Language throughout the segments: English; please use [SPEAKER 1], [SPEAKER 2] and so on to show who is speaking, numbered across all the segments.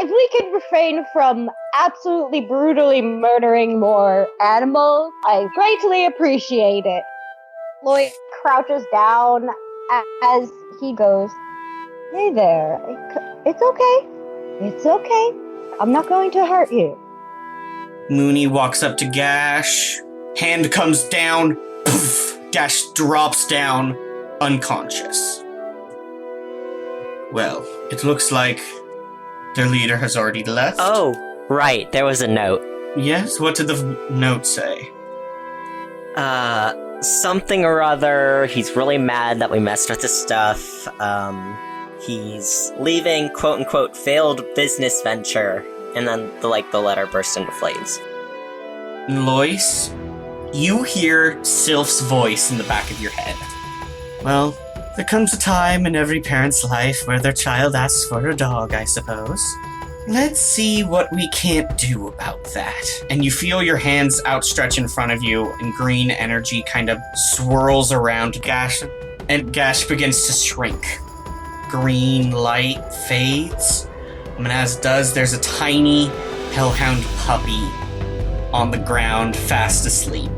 [SPEAKER 1] if we could refrain from absolutely brutally murdering more animals, I greatly appreciate it. Lloyd crouches down as he goes, "Hey there, it's okay. It's okay. I'm not going to hurt you."
[SPEAKER 2] Muuney walks up to Gash. Hand comes down. Poof! Gash drops down, unconscious. Well, it looks like their leader has already left.
[SPEAKER 3] Oh, right. There was a note.
[SPEAKER 2] Yes? What did the note say?
[SPEAKER 3] Something or other. He's really mad that we messed with his stuff. He's leaving, quote-unquote, failed business venture. And then, the letter burst into flames.
[SPEAKER 2] Lois, you hear Sylph's voice in the back of your head. Well, there comes a time in every parent's life where their child asks for a dog, I suppose. Let's see what we can't do about that. And you feel your hands outstretch in front of you, and green energy kind of swirls around Gash, and Gash begins to shrink. Green light fades. And as it does, there's a tiny hellhound puppy on the ground, fast asleep.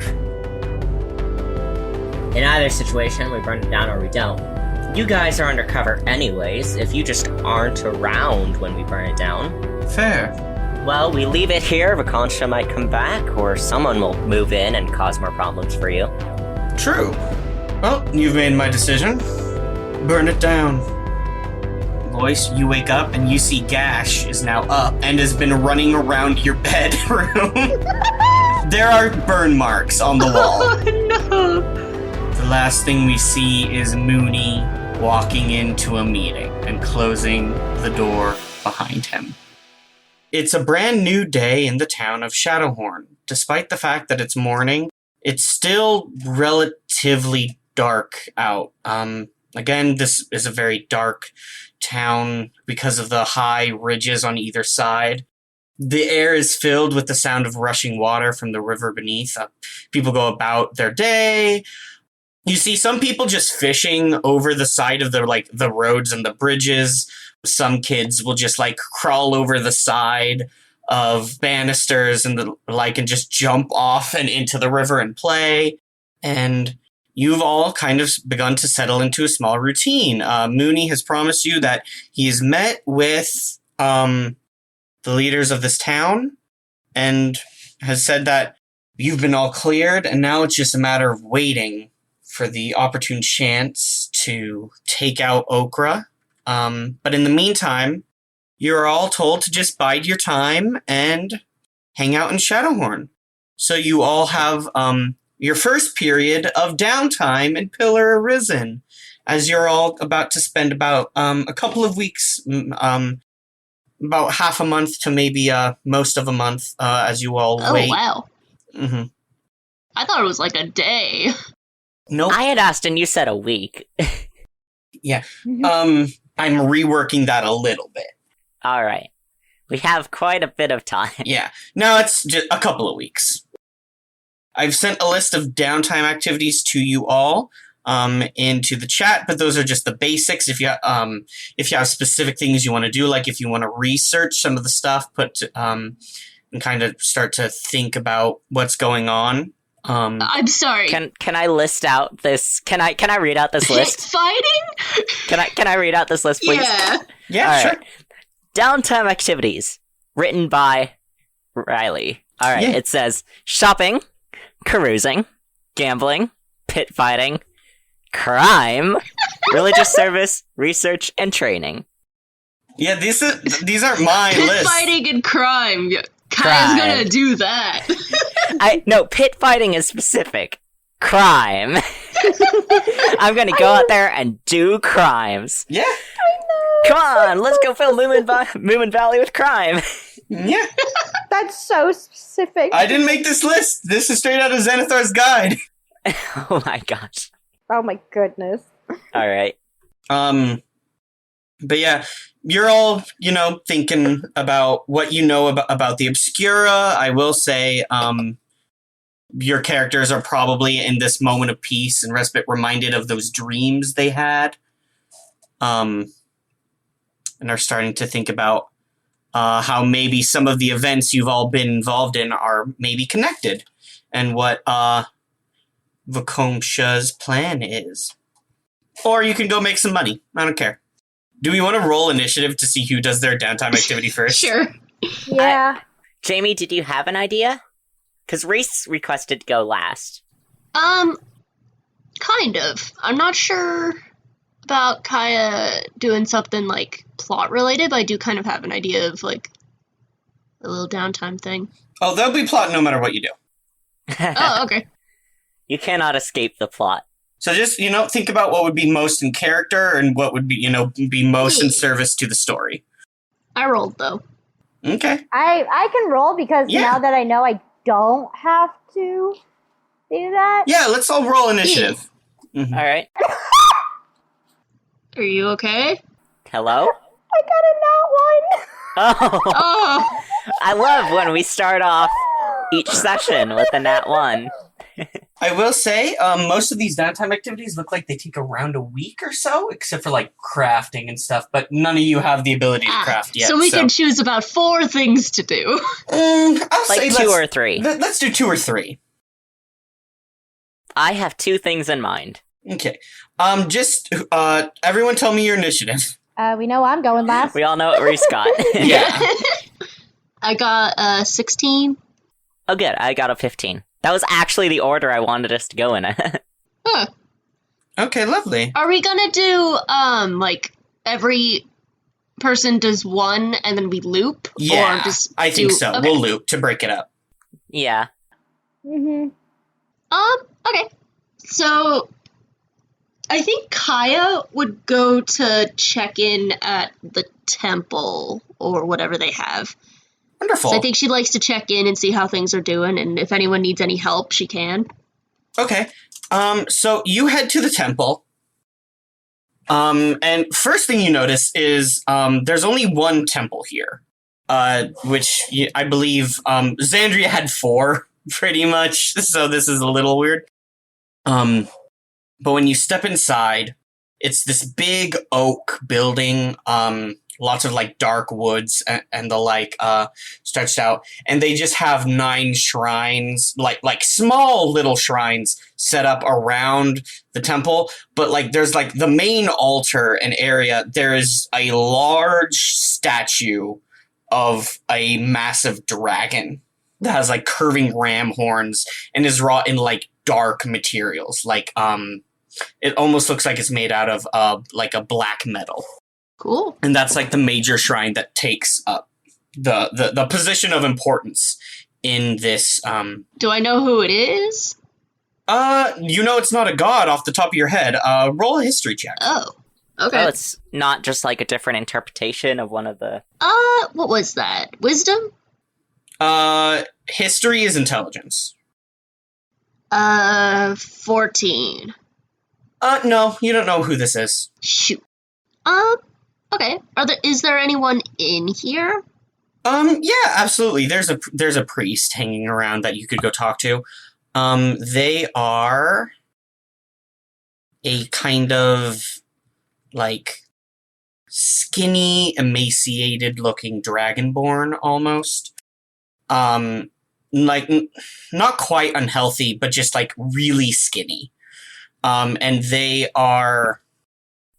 [SPEAKER 3] In either situation, we burn it down or we don't. You guys are undercover anyways, if you just aren't around when we burn it down.
[SPEAKER 2] Fair.
[SPEAKER 3] Well, we leave it here, Vakantia might come back, or someone will move in and cause more problems for you.
[SPEAKER 2] True. Well, you've made my decision. Burn it down. Lois, you wake up and you see Gash is now up and has been running around your bedroom. There are burn marks on the wall.
[SPEAKER 4] Oh, no.
[SPEAKER 2] The last thing we see is Muuney walking into a meeting and closing the door behind him. It's a brand new day in the town of Shadowhorn. Despite the fact that it's morning, it's still relatively dark out. Again, this is a very dark town because of the high ridges on either side. The air is filled with the sound of rushing water from the river beneath. People go about their day. You see some people just fishing over the side of the roads and the bridges. Some kids will just crawl over the side of banisters and and just jump off and into the river and play. And you've all kind of begun to settle into a small routine. Muuney has promised you that he's met with the leaders of this town and has said that you've been all cleared, and now it's just a matter of waiting for the opportune chance to take out Okra. But in the meantime, you're all told to just bide your time and hang out in Shadowhorn. So you all have your first period of downtime in Pillar Arisen, as you're all about to spend about a couple of weeks, about half a month to maybe most of a month, as you all wait.
[SPEAKER 4] Oh, wow.
[SPEAKER 2] Mm-hmm.
[SPEAKER 4] I thought it was like a day.
[SPEAKER 2] Nope.
[SPEAKER 3] I had asked and you said a week.
[SPEAKER 2] Yeah. I'm reworking that a little bit.
[SPEAKER 3] Alright. We have quite a bit of time.
[SPEAKER 2] Yeah. No, it's just a couple of weeks. I've sent a list of downtime activities to you all into the chat, but those are just the basics. If you have specific things you want to do, like if you want to research some of the stuff, and kind of start to think about what's going on.
[SPEAKER 4] I'm sorry.
[SPEAKER 3] Can I list out this? Can I read out this list?
[SPEAKER 4] Fighting?
[SPEAKER 3] Can I read out this list, please?
[SPEAKER 4] Yeah.
[SPEAKER 3] All
[SPEAKER 2] Sure.
[SPEAKER 3] right. Downtime activities written by Riley. All right.
[SPEAKER 2] Yeah.
[SPEAKER 3] It says shopping, carousing, gambling, pit fighting, crime, religious service, research, and training.
[SPEAKER 2] Yeah, these aren't my
[SPEAKER 4] Pit
[SPEAKER 2] list.
[SPEAKER 4] fighting and crime. Kai's
[SPEAKER 3] Crime.
[SPEAKER 4] gonna do that.
[SPEAKER 3] No, pit fighting is specific. Crime. I'm gonna go out there and do crimes.
[SPEAKER 2] Yeah.
[SPEAKER 3] Come on, let's go fill Moomin Valley with crime.
[SPEAKER 2] Yeah.
[SPEAKER 1] That's so specific.
[SPEAKER 2] I didn't make this list. This is straight out of Xanathar's guide.
[SPEAKER 3] Oh my gosh.
[SPEAKER 1] Oh my goodness.
[SPEAKER 3] All right.
[SPEAKER 2] But yeah, you're all, thinking about what you know about the Obscura. I will say, your characters are probably in this moment of peace and respite reminded of those dreams they had. And are starting to think about how maybe some of the events you've all been involved in are maybe connected, and what Vakomsha's plan is. Or you can go make some money. I don't care. Do we want to roll initiative to see who does their downtime activity first?
[SPEAKER 4] Sure.
[SPEAKER 1] Yeah.
[SPEAKER 3] Jamie, did you have an idea? Because Reese requested to go last.
[SPEAKER 4] Kind of. I'm not sure about Kaya doing something, like, plot-related, but I do kind of have an idea of, like, a little downtime thing.
[SPEAKER 2] Oh, there'll be plot no matter what you do.
[SPEAKER 4] Oh, okay.
[SPEAKER 3] You cannot escape the plot.
[SPEAKER 2] So just, think about what would be most in character and what would be, be most in service to the story.
[SPEAKER 4] I rolled, though.
[SPEAKER 2] Okay.
[SPEAKER 1] I can roll because now that I know I don't have to do that.
[SPEAKER 2] Yeah, let's all roll initiative.
[SPEAKER 3] All right.
[SPEAKER 4] Are you okay?
[SPEAKER 3] Hello?
[SPEAKER 1] I got a nat one.
[SPEAKER 3] Oh,
[SPEAKER 4] Oh!
[SPEAKER 3] I love when we start off each session with a nat 1.
[SPEAKER 2] I will say, most of these downtime activities look like they take around a week or so, except for, like, crafting and stuff, but none of you have the ability to craft yet.
[SPEAKER 4] So we can choose about 4 things to do.
[SPEAKER 2] I'll
[SPEAKER 3] Like
[SPEAKER 2] say
[SPEAKER 3] 2 or 3.
[SPEAKER 2] Let's do 2 or 3.
[SPEAKER 3] I have 2 things in mind.
[SPEAKER 2] Okay. Everyone tell me your initiative.
[SPEAKER 1] We know I'm going last.
[SPEAKER 3] We all know what Reese got.
[SPEAKER 2] Yeah.
[SPEAKER 4] I got 16.
[SPEAKER 3] Oh, good. I got a 15. That was actually the order I wanted us to go in.
[SPEAKER 4] Huh.
[SPEAKER 2] Okay, lovely.
[SPEAKER 4] Are we gonna do, like, every person does 1 and then we loop?
[SPEAKER 2] Yeah,
[SPEAKER 4] or just
[SPEAKER 2] I think so.
[SPEAKER 4] Okay.
[SPEAKER 2] We'll loop to break it up.
[SPEAKER 3] Yeah.
[SPEAKER 1] Mm-hmm.
[SPEAKER 4] Okay. So, I think Kaya would go to check in at the temple or whatever they have.
[SPEAKER 2] Wonderful.
[SPEAKER 4] So I think she likes to check in and see how things are doing, and if anyone needs any help, she can.
[SPEAKER 2] Okay. So you head to the temple. And first thing you notice is there's only one temple here. Which I believe Xandria had 4, pretty much. So this is a little weird. But when you step inside, it's this big oak building, lots of like dark woods and the like stretched out, and they just have 9 shrines, like small little shrines set up around the temple. But like there's like the main altar and area, there is a large statue of a massive dragon that has like curving ram horns and is wrought in like dark materials, like it almost looks like it's made out of like a black metal.
[SPEAKER 4] Cool.
[SPEAKER 2] And that's like the major shrine that takes up the position of importance in this.
[SPEAKER 4] Do I know who it is?
[SPEAKER 2] It's not a god off the top of your head. Roll a history check.
[SPEAKER 4] Oh. Okay.
[SPEAKER 3] Oh, it's not just like a different interpretation of one of the...
[SPEAKER 4] What was that? Wisdom?
[SPEAKER 2] History is intelligence.
[SPEAKER 4] 14.
[SPEAKER 2] No, you don't know who this is.
[SPEAKER 4] Shoot. Okay. Is there anyone in here?
[SPEAKER 2] Yeah, absolutely. There's a priest hanging around that you could go talk to. They are a kind of like skinny, emaciated looking dragonborn almost. Like not quite unhealthy, but just like really skinny. And they are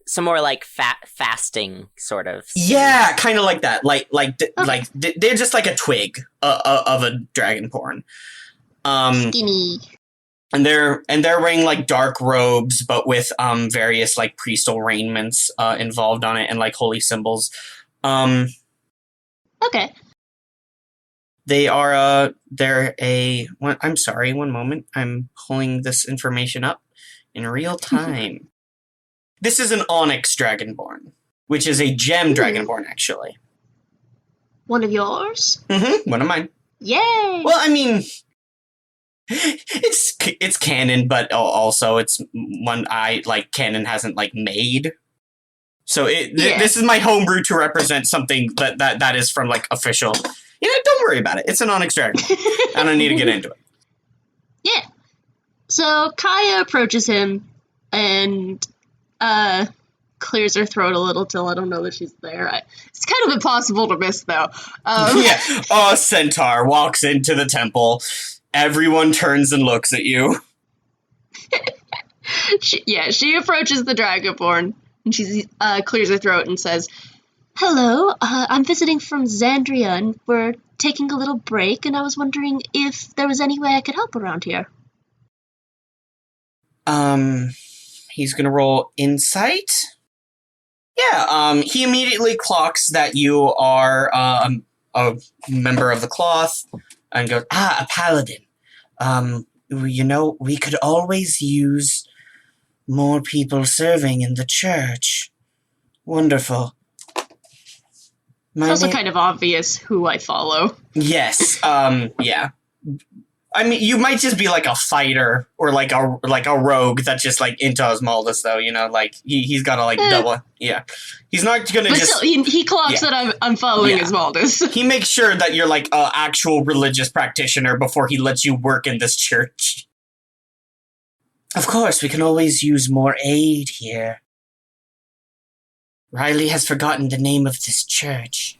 [SPEAKER 3] some more like fasting sort of.
[SPEAKER 2] Yeah, kind of like that. Like they're just like a twig of a dragonborn.
[SPEAKER 4] Skinny.
[SPEAKER 2] And they're wearing like dark robes, but with various like priestly raiments involved on it and like holy symbols.
[SPEAKER 4] Okay.
[SPEAKER 2] They are I'm sorry, one moment. I'm pulling this information up in real time. This is an onyx dragonborn, which is a gem dragonborn, actually.
[SPEAKER 4] One of yours?
[SPEAKER 2] Mm-hmm, one of mine.
[SPEAKER 4] Yay!
[SPEAKER 2] Well, I mean, it's canon, but also it's one canon hasn't like made. So this is my homebrew to represent something that is from like official. Don't worry about it. It's an onyx dragon. I don't need to get into it.
[SPEAKER 4] Yeah. So Kaya approaches him and clears her throat a little to let him know that she's there. It's kind of impossible to miss, though.
[SPEAKER 2] Yeah. Oh, Centaur walks into the temple. Everyone turns and looks at you.
[SPEAKER 4] She approaches the Dragonborn, and she clears her throat and says, "Hello, I'm visiting from Xandria, and we're taking a little break, and I was wondering if there was any way I could help around here."
[SPEAKER 2] He's gonna roll insight. Yeah, he immediately clocks that you are a member of the cloth and goes, a paladin. We could always use more people serving in the church. Wonderful.
[SPEAKER 4] It's also kind of obvious who I follow.
[SPEAKER 2] Yes, yeah. I mean, you might just be like a fighter or like a rogue that's just like into Osmaldus, though. He's got to like double. Yeah, he's not gonna
[SPEAKER 4] but
[SPEAKER 2] just.
[SPEAKER 4] Still, he clocks that I'm following Osmaldus.
[SPEAKER 2] He makes sure that you're like an actual religious practitioner before he lets you work in this church. Of course, we can always use more aid here. Riley has forgotten the name of this church.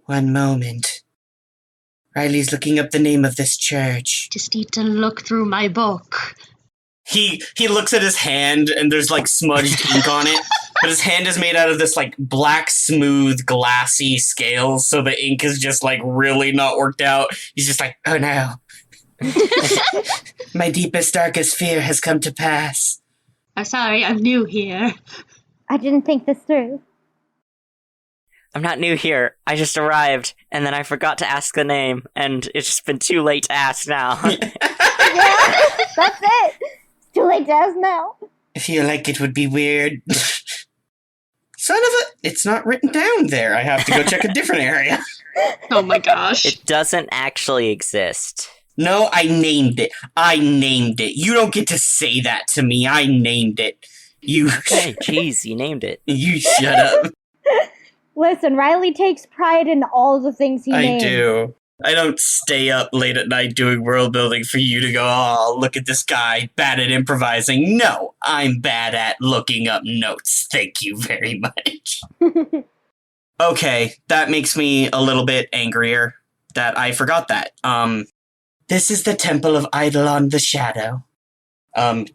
[SPEAKER 2] One moment. Riley's looking up the name of this church.
[SPEAKER 4] Just need to look through my book.
[SPEAKER 2] He looks at his hand, and there's like smudged ink on it, but his hand is made out of this like black, smooth, glassy scales, so the ink is just like really not worked out. He's just like, oh no. My deepest, darkest fear has come to pass.
[SPEAKER 4] I'm sorry, I'm new here.
[SPEAKER 1] I didn't think this through.
[SPEAKER 3] I'm not new here. I just arrived, and then I forgot to ask the name, and it's just been too late to ask now.
[SPEAKER 1] Yeah, that's it. It's too late to ask now.
[SPEAKER 2] I feel like it would be weird. Son of a... It's not written down there. I have to go check a different area.
[SPEAKER 4] Oh my gosh.
[SPEAKER 3] It doesn't actually exist.
[SPEAKER 2] No, I named it. You don't get to say that to me. I named it. You...
[SPEAKER 3] Hey, jeez, you named it.
[SPEAKER 2] You shut up.
[SPEAKER 1] Listen, Riley takes pride in all the things he names.
[SPEAKER 2] I do. I don't stay up late at night doing world building for you to go, oh, look at this guy, bad at improvising. No, I'm bad at looking up notes. Thank you very much. Okay, that makes me a little bit angrier that I forgot that. This is the Temple of Eidolon the Shadow.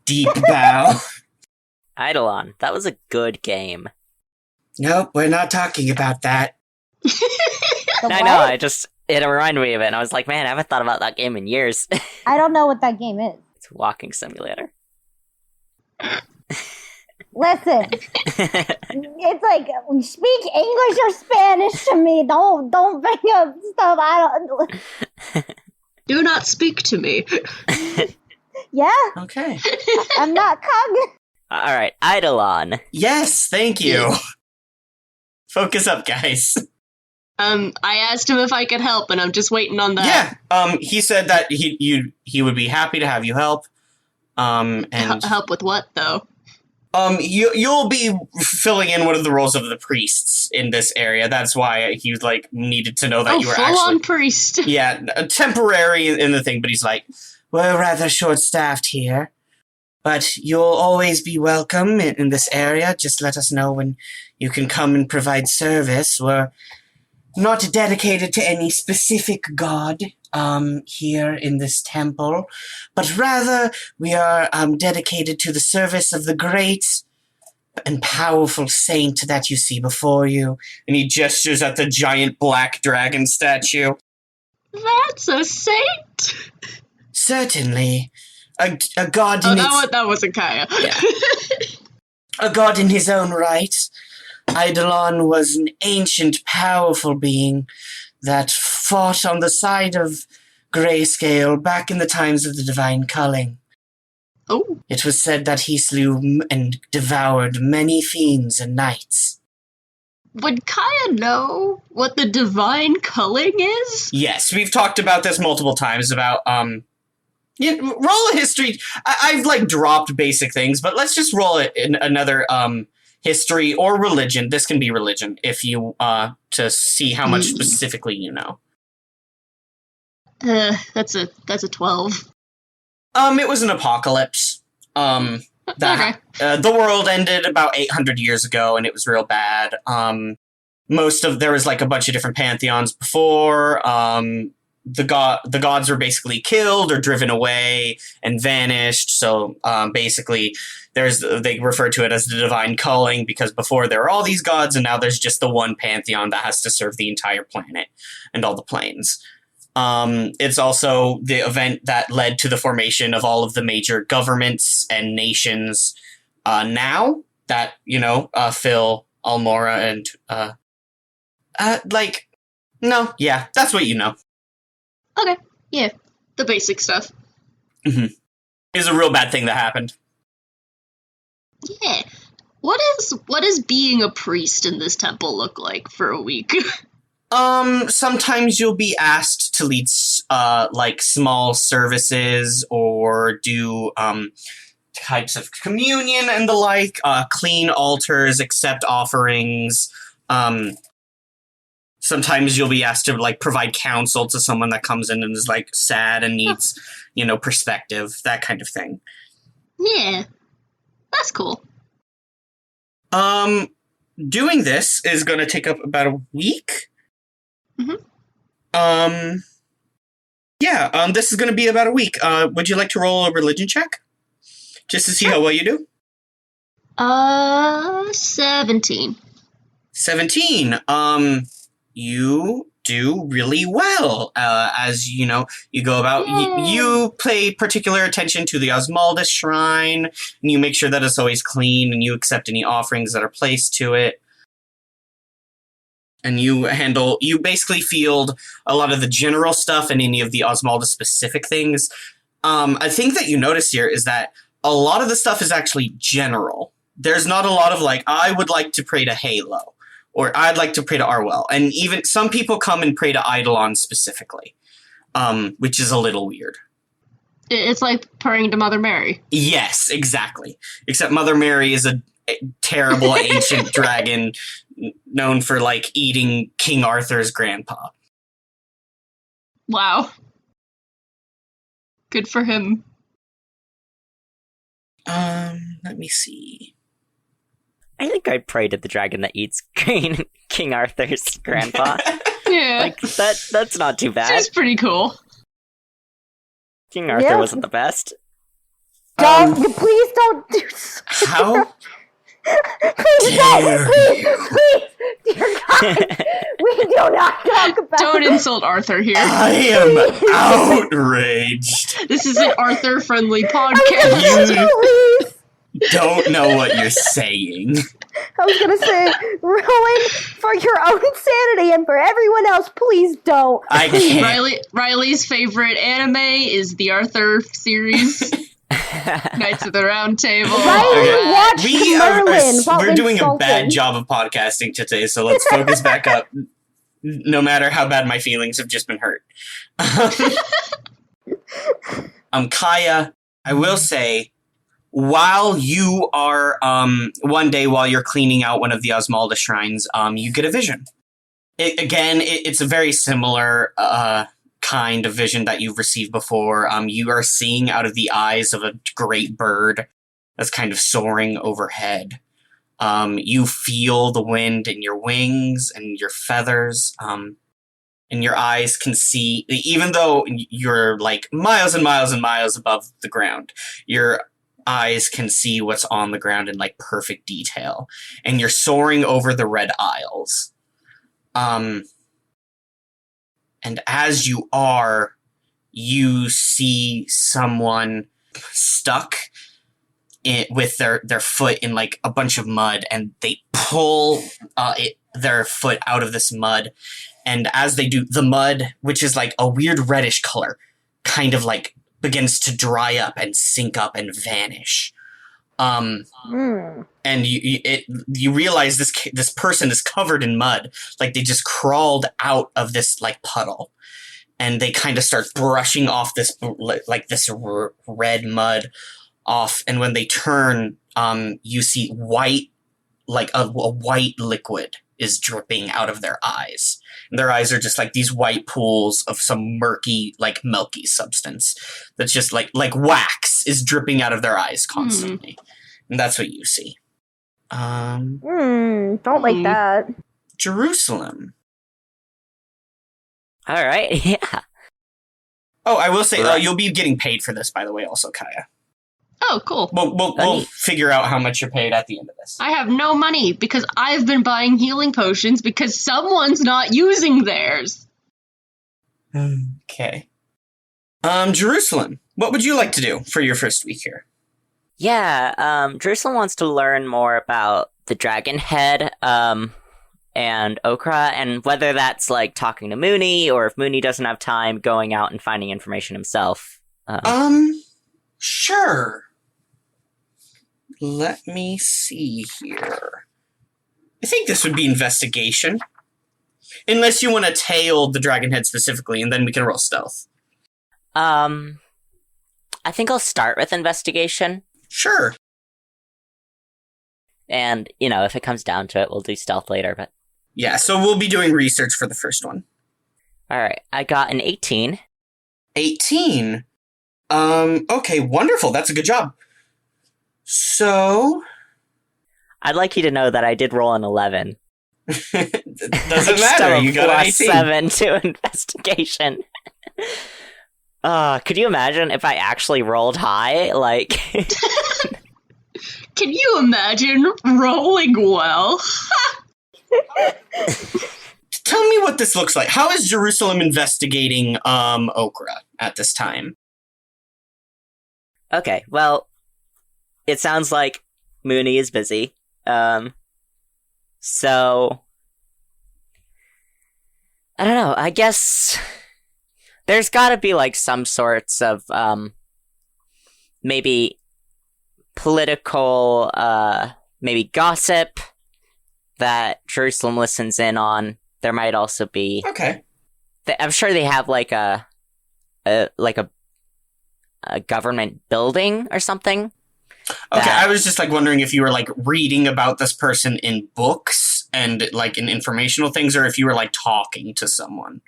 [SPEAKER 2] Deep bow.
[SPEAKER 3] Eidolon, that was a good game.
[SPEAKER 2] Nope, we're not talking about that.
[SPEAKER 3] I know, it reminded me of it, and I was like, man, I haven't thought about that game in years.
[SPEAKER 1] I don't know what that game is.
[SPEAKER 3] It's a walking simulator.
[SPEAKER 1] Listen, it's like, speak English or Spanish to me. Don't bring up stuff I don't...
[SPEAKER 4] Do not speak to me.
[SPEAKER 1] Yeah?
[SPEAKER 2] Okay.
[SPEAKER 1] I'm not cognizant.
[SPEAKER 3] Alright, Eidolon.
[SPEAKER 2] Yes, thank you. Focus up, guys.
[SPEAKER 4] I asked him if I could help, and I'm just waiting on that.
[SPEAKER 2] Yeah. He said that he would be happy to have you help. And
[SPEAKER 4] help with what, though?
[SPEAKER 2] You'll be filling in one of the roles of the priests in this area. That's why he needed to know that you were actually
[SPEAKER 4] full-on priest.
[SPEAKER 2] Yeah, temporary in the thing. But he's like, we're rather short-staffed here. But you'll always be welcome in this area. Just let us know when you can come and provide service. We're not dedicated to any specific god here in this temple, but rather we are dedicated to the service of the great and powerful saint that you see before you. And he gestures at the giant black dragon statue.
[SPEAKER 4] That's a saint?
[SPEAKER 2] Certainly. A god in
[SPEAKER 4] that wasn't Kaya.
[SPEAKER 2] Yeah. A god in his own right. Eidolon was an ancient, powerful being that fought on the side of Grayscale back in the times of the Divine Culling.
[SPEAKER 4] Oh.
[SPEAKER 2] It was said that he slew and devoured many fiends and knights.
[SPEAKER 4] Would Kaya know what the Divine Culling is?
[SPEAKER 2] Yes, we've talked about this multiple times about, roll a history. I've, dropped basic things, but let's just roll it in another, history or religion. This can be religion if you, to see how much specifically you know.
[SPEAKER 4] That's a 12.
[SPEAKER 2] It was an apocalypse. The world ended about 800 years ago, and it was real bad. There was like a bunch of different pantheons before. The gods were basically killed or driven away and vanished. So basically, they refer to it as the divine culling, because before there were all these gods, and now there's just the one pantheon that has to serve the entire planet and all the planes. It's also the event that led to the formation of all of the major governments and nations. Now that Phil, Almora, and that's what you know.
[SPEAKER 4] Okay, yeah, the basic stuff.
[SPEAKER 2] Mm-hmm. It was a real bad thing that happened.
[SPEAKER 4] Yeah. What is being a priest in this temple look like for a week?
[SPEAKER 2] Sometimes you'll be asked to lead, small services or do, types of communion and the like, clean altars, accept offerings. Sometimes you'll be asked to, provide counsel to someone that comes in and is, sad and needs, perspective, that kind of thing.
[SPEAKER 4] Yeah. That's cool.
[SPEAKER 2] Doing this is going to take up about a week.
[SPEAKER 4] Mm-hmm.
[SPEAKER 2] This is going to be about a week. Would you like to roll a religion check? Just to see how well you do?
[SPEAKER 4] 17.
[SPEAKER 2] 17. You do really well. As you go about, you pay particular attention to the Osmaldus shrine, and you make sure that it's always clean, and you accept any offerings that are placed to it. And you basically field a lot of the general stuff and any of the Osmaldus specific things. I think that you notice here is that a lot of the stuff is actually general. There's not a lot of I would like to pray to Halo, or I'd like to pray to Arwell. And even some people come and pray to Eidolon specifically, which is a little weird.
[SPEAKER 4] It's like praying to Mother Mary.
[SPEAKER 2] Yes, exactly. Except Mother Mary is a terrible ancient dragon known for eating King Arthur's grandpa.
[SPEAKER 4] Wow. Good for him.
[SPEAKER 2] Let me see.
[SPEAKER 3] I think I'd pray to the dragon that eats King Arthur's grandpa.
[SPEAKER 4] Yeah.
[SPEAKER 3] That's not too bad.
[SPEAKER 4] She's pretty cool.
[SPEAKER 3] King Arthur wasn't the best.
[SPEAKER 1] Please don't do so.
[SPEAKER 2] How?
[SPEAKER 1] Please don't! Please! Dear God! We do not talk about
[SPEAKER 4] Don't insult Arthur here.
[SPEAKER 2] I am outraged.
[SPEAKER 4] This is an Arthur-friendly podcast.
[SPEAKER 2] You don't know what you're saying.
[SPEAKER 1] I was gonna say, Rowan, for your own sanity and for everyone else, please don't.
[SPEAKER 2] I can't.
[SPEAKER 4] Riley's favorite anime is the Arthur series. Knights of the Round Table.
[SPEAKER 1] Riley watched Merlin.
[SPEAKER 2] We're doing a bad job of podcasting today, so let's focus back up. No matter how bad my feelings have just been hurt. Kaya, I will say, while you are, one day while you're cleaning out one of the Osmaldus shrines, you get a vision. It's a very similar, kind of vision that you've received before. You are seeing out of the eyes of a great bird that's kind of soaring overhead. You feel the wind in your wings and your feathers, and your eyes can see, even though you're miles and miles and miles above the ground, your eyes can see what's on the ground in perfect detail, and you're soaring over the Red Isles. And as you are, you see someone stuck with their foot in a bunch of mud, and they pull their foot out of this mud. And as they do, the mud, which is a weird reddish color, kind of begins to dry up and sink up and vanish. And you realize this person is covered in mud, they just crawled out of this puddle, and they kind of start brushing off this this red mud off. And when they turn, you see white, a white liquid is dripping out of their eyes. And their eyes are just these white pools of some murky, milky substance that's just like wax is dripping out of their eyes constantly. And that's what you see.
[SPEAKER 1] Don't like that.
[SPEAKER 2] Jerusalem.
[SPEAKER 3] All right, yeah.
[SPEAKER 2] Oh, I will say,
[SPEAKER 3] Right.
[SPEAKER 2] you'll be getting paid for this, by the way, also, Kaya.
[SPEAKER 4] Oh, cool.
[SPEAKER 2] We'll figure out how much you're paid at the end of this.
[SPEAKER 4] I have no money because I've been buying healing potions because someone's not using theirs.
[SPEAKER 2] Okay. Jerusalem, what would you like to do for your first week here?
[SPEAKER 3] Yeah, Jerusalem wants to learn more about the Dragon Head, and Okra, and whether that's, like, talking to Muuney, or if Muuney doesn't have time, going out and finding information himself.
[SPEAKER 2] Sure. Let me see here. I think this would be investigation. Unless you want to tail the Dragon Head specifically, and then we can roll stealth.
[SPEAKER 3] I think I'll start with investigation.
[SPEAKER 2] Sure.
[SPEAKER 3] And, you know, if it comes down to it, we'll do stealth later, but...
[SPEAKER 2] Yeah, so we'll be doing research for the first one.
[SPEAKER 3] Alright, I got an 18.
[SPEAKER 2] 18? Okay, wonderful. That's a good job. So...
[SPEAKER 3] I'd like you to know that I did roll an 11.
[SPEAKER 2] Doesn't matter, you got an 18.
[SPEAKER 3] +7 to investigation. Could you imagine if I actually rolled high? Like...
[SPEAKER 4] Can you imagine rolling well?
[SPEAKER 2] Tell me what this looks like. How is Jerusalem investigating Okra at this time?
[SPEAKER 3] Okay, well, it sounds like Muuney is busy. So I don't know. I guess there's got to be like some sorts of maybe political maybe gossip that Jerusalem listens in on. There might also be
[SPEAKER 2] Okay.
[SPEAKER 3] I'm sure they have like a government building or something.
[SPEAKER 2] Okay, I was just like wondering if you were like reading about this person in books and like in informational things, or if you were like talking to someone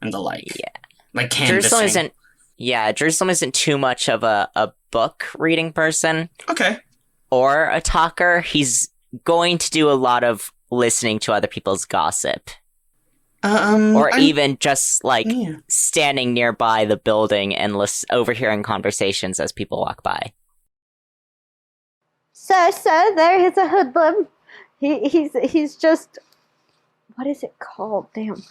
[SPEAKER 2] and the like.
[SPEAKER 3] Yeah,
[SPEAKER 2] like canvassing.
[SPEAKER 3] Jerusalem isn't too much of a book reading person.
[SPEAKER 2] Okay.
[SPEAKER 3] Or a talker. He's going to do a lot of listening to other people's gossip. Even just like standing nearby the building and overhearing conversations as people walk by.
[SPEAKER 1] Sir, there is a hoodlum. He's just... What is it called? Damn.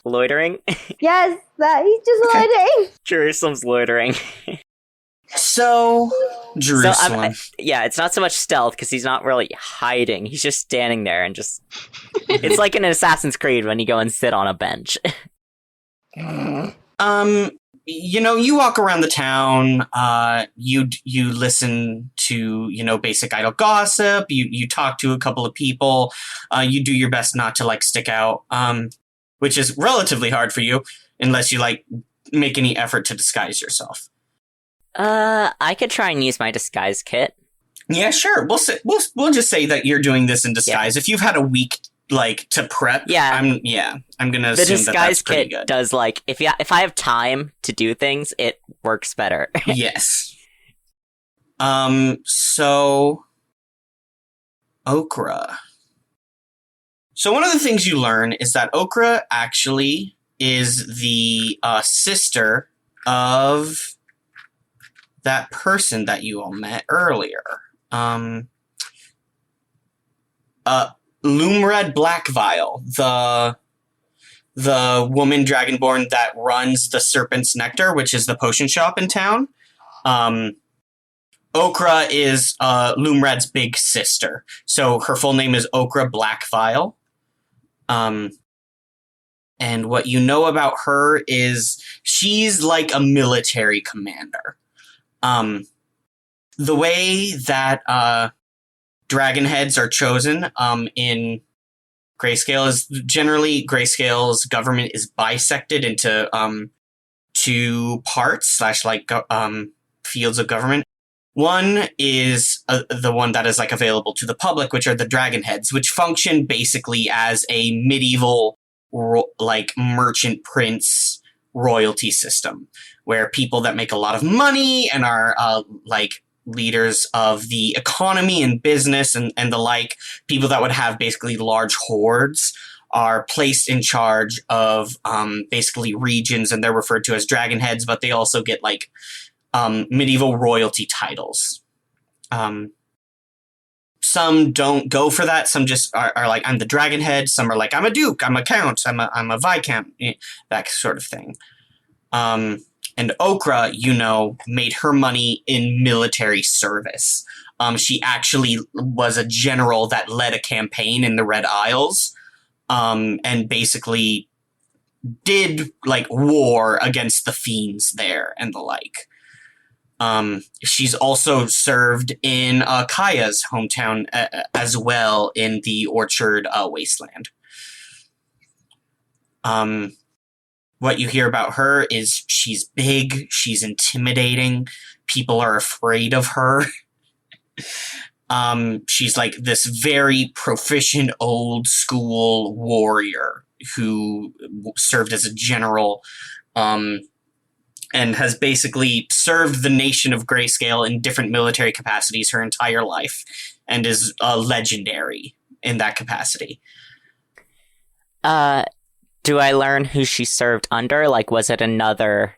[SPEAKER 3] Loitering?
[SPEAKER 1] Yes, he's just loitering.
[SPEAKER 3] Jerusalem's loitering.
[SPEAKER 2] So, Jerusalem.
[SPEAKER 3] It's not so much stealth, because he's not really hiding. He's just standing there and just... It's like in Assassin's Creed when you go and sit on a bench.
[SPEAKER 2] You walk around the town, you listen to, basic idle gossip, you talk to a couple of people, you do your best not to, like, stick out, which is relatively hard for you, unless you, like, make any effort to disguise yourself.
[SPEAKER 3] I could try and use my disguise kit.
[SPEAKER 2] Yeah, sure. We'll just say that you're doing this in disguise. Yeah. If you've had a week, like, to prep, I'm gonna assume that that's pretty good.
[SPEAKER 3] The disguise kit does, like, if I have time to do things, it works better.
[SPEAKER 2] Yes. So Okra. So one of the things you learn is that Okra actually is the ssister of that person that you all met earlier. Lumred Blackvial, the woman dragonborn that runs the Serpent's Nectar, which is the potion shop in town. Okra is Lumred's big sister. So her full name is Okra Blackvial. And what you know about her is she's like a military commander. The way that dragon heads are chosen in Grayscale is generally Grayscale's government is bisected into two parts / fields of government. One is the one that is like available to the public, which are the dragon heads, which function basically as a medieval merchant prince royalty system, where people that make a lot of money and are leaders of the economy and business and the like, people that would have basically large hordes, are placed in charge of basically regions, and they're referred to as dragon heads, but they also get like medieval royalty titles. Some don't go for that. Some just are like, I'm the dragon head. Some are like, I'm a duke, I'm a count, I'm a viscount, that sort of thing. And Okra, made her money in military service. She actually was a general that led a campaign in the Red Isles, and basically did like war against the fiends there and the like. She's also served in Kaya's hometown as well, in the Orchard Wasteland. What you hear about her is she's big, she's intimidating, people are afraid of her. She's like this very proficient old school warrior who served as a general, and has basically served the nation of Grayscale in different military capacities her entire life, and is legendary in that capacity.
[SPEAKER 3] Do I learn who she served under? Like, was it another,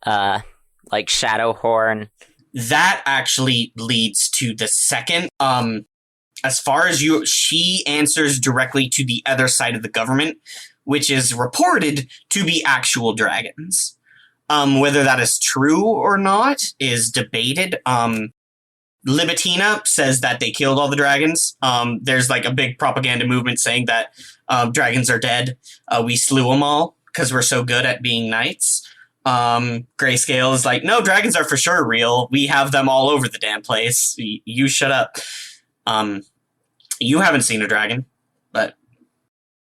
[SPEAKER 3] like, Shadowhorn?
[SPEAKER 2] That actually leads to the second. As far as she answers directly to the other side of the government, which is reported to be actual dragons. Whether that is true or not is debated. Libitina says that they killed all the dragons. There's like a big propaganda movement saying that dragons are dead. We slew them all because we're so good at being knights. Grayscale is like, no, dragons are for sure real. We have them all over the damn place. You shut up. You haven't seen a dragon, but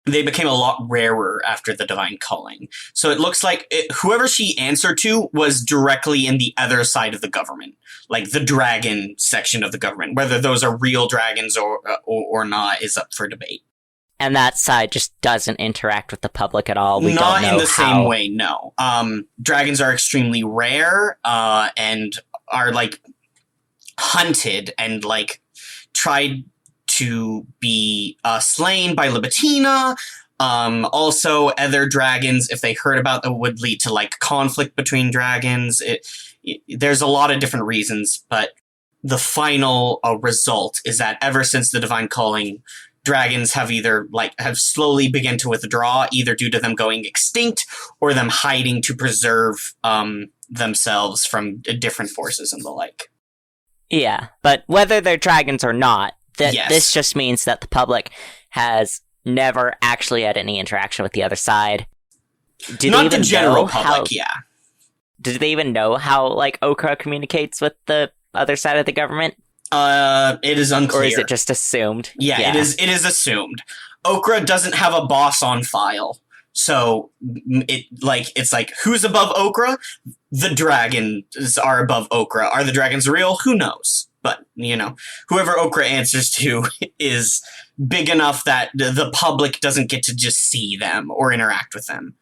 [SPEAKER 2] they became a lot rarer after the Divine Culling. So it looks like whoever she answered to was directly in the other side of the government, like the dragon section of the government. Whether those are real dragons or not is up for debate.
[SPEAKER 3] And that side just doesn't interact with the public at all.
[SPEAKER 2] Not in the same way, no. Dragons are extremely rare, and are like hunted and like tried to be slain by Libitina. Also, other dragons, if they heard about them, would lead to like conflict between dragons. There's a lot of different reasons, but the final result is that ever since the Divine Culling, dragons have either have slowly begun to withdraw, either due to them going extinct or them hiding to preserve themselves from different forces and the like.
[SPEAKER 3] Yeah, but whether they're dragons or not,
[SPEAKER 2] yes.
[SPEAKER 3] This just means that the public has never actually had any interaction with the other side.
[SPEAKER 2] Not the general public, yeah.
[SPEAKER 3] Did they even know how, like, Okra communicates with the other side of the government?
[SPEAKER 2] It is unclear.
[SPEAKER 3] Or is it just assumed?
[SPEAKER 2] Yeah. It is assumed. Okra doesn't have a boss on file. So it's like, who's above Okra? The dragons are above Okra. Are the dragons real? Who knows? But, whoever Okra answers to is big enough that the public doesn't get to just see them or interact with them.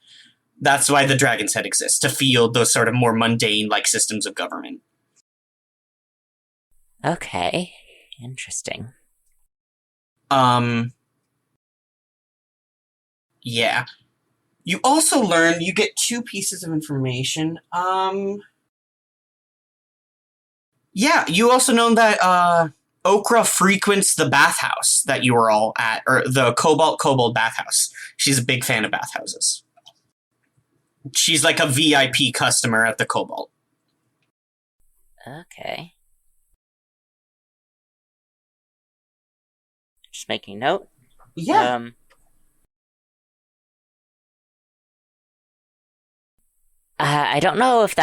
[SPEAKER 2] That's why the Dragon's Head exists, to field those sort of more mundane, like, systems of government.
[SPEAKER 3] Okay. Interesting.
[SPEAKER 2] Yeah. You also learn, you get 2 pieces of information. Yeah, you also know that Okra frequents the bathhouse that you were all at, or the Kobold bathhouse. She's a big fan of bathhouses. She's like a VIP customer at the Kobold.
[SPEAKER 3] Okay. Just making note.
[SPEAKER 2] Yeah.
[SPEAKER 3] I don't know if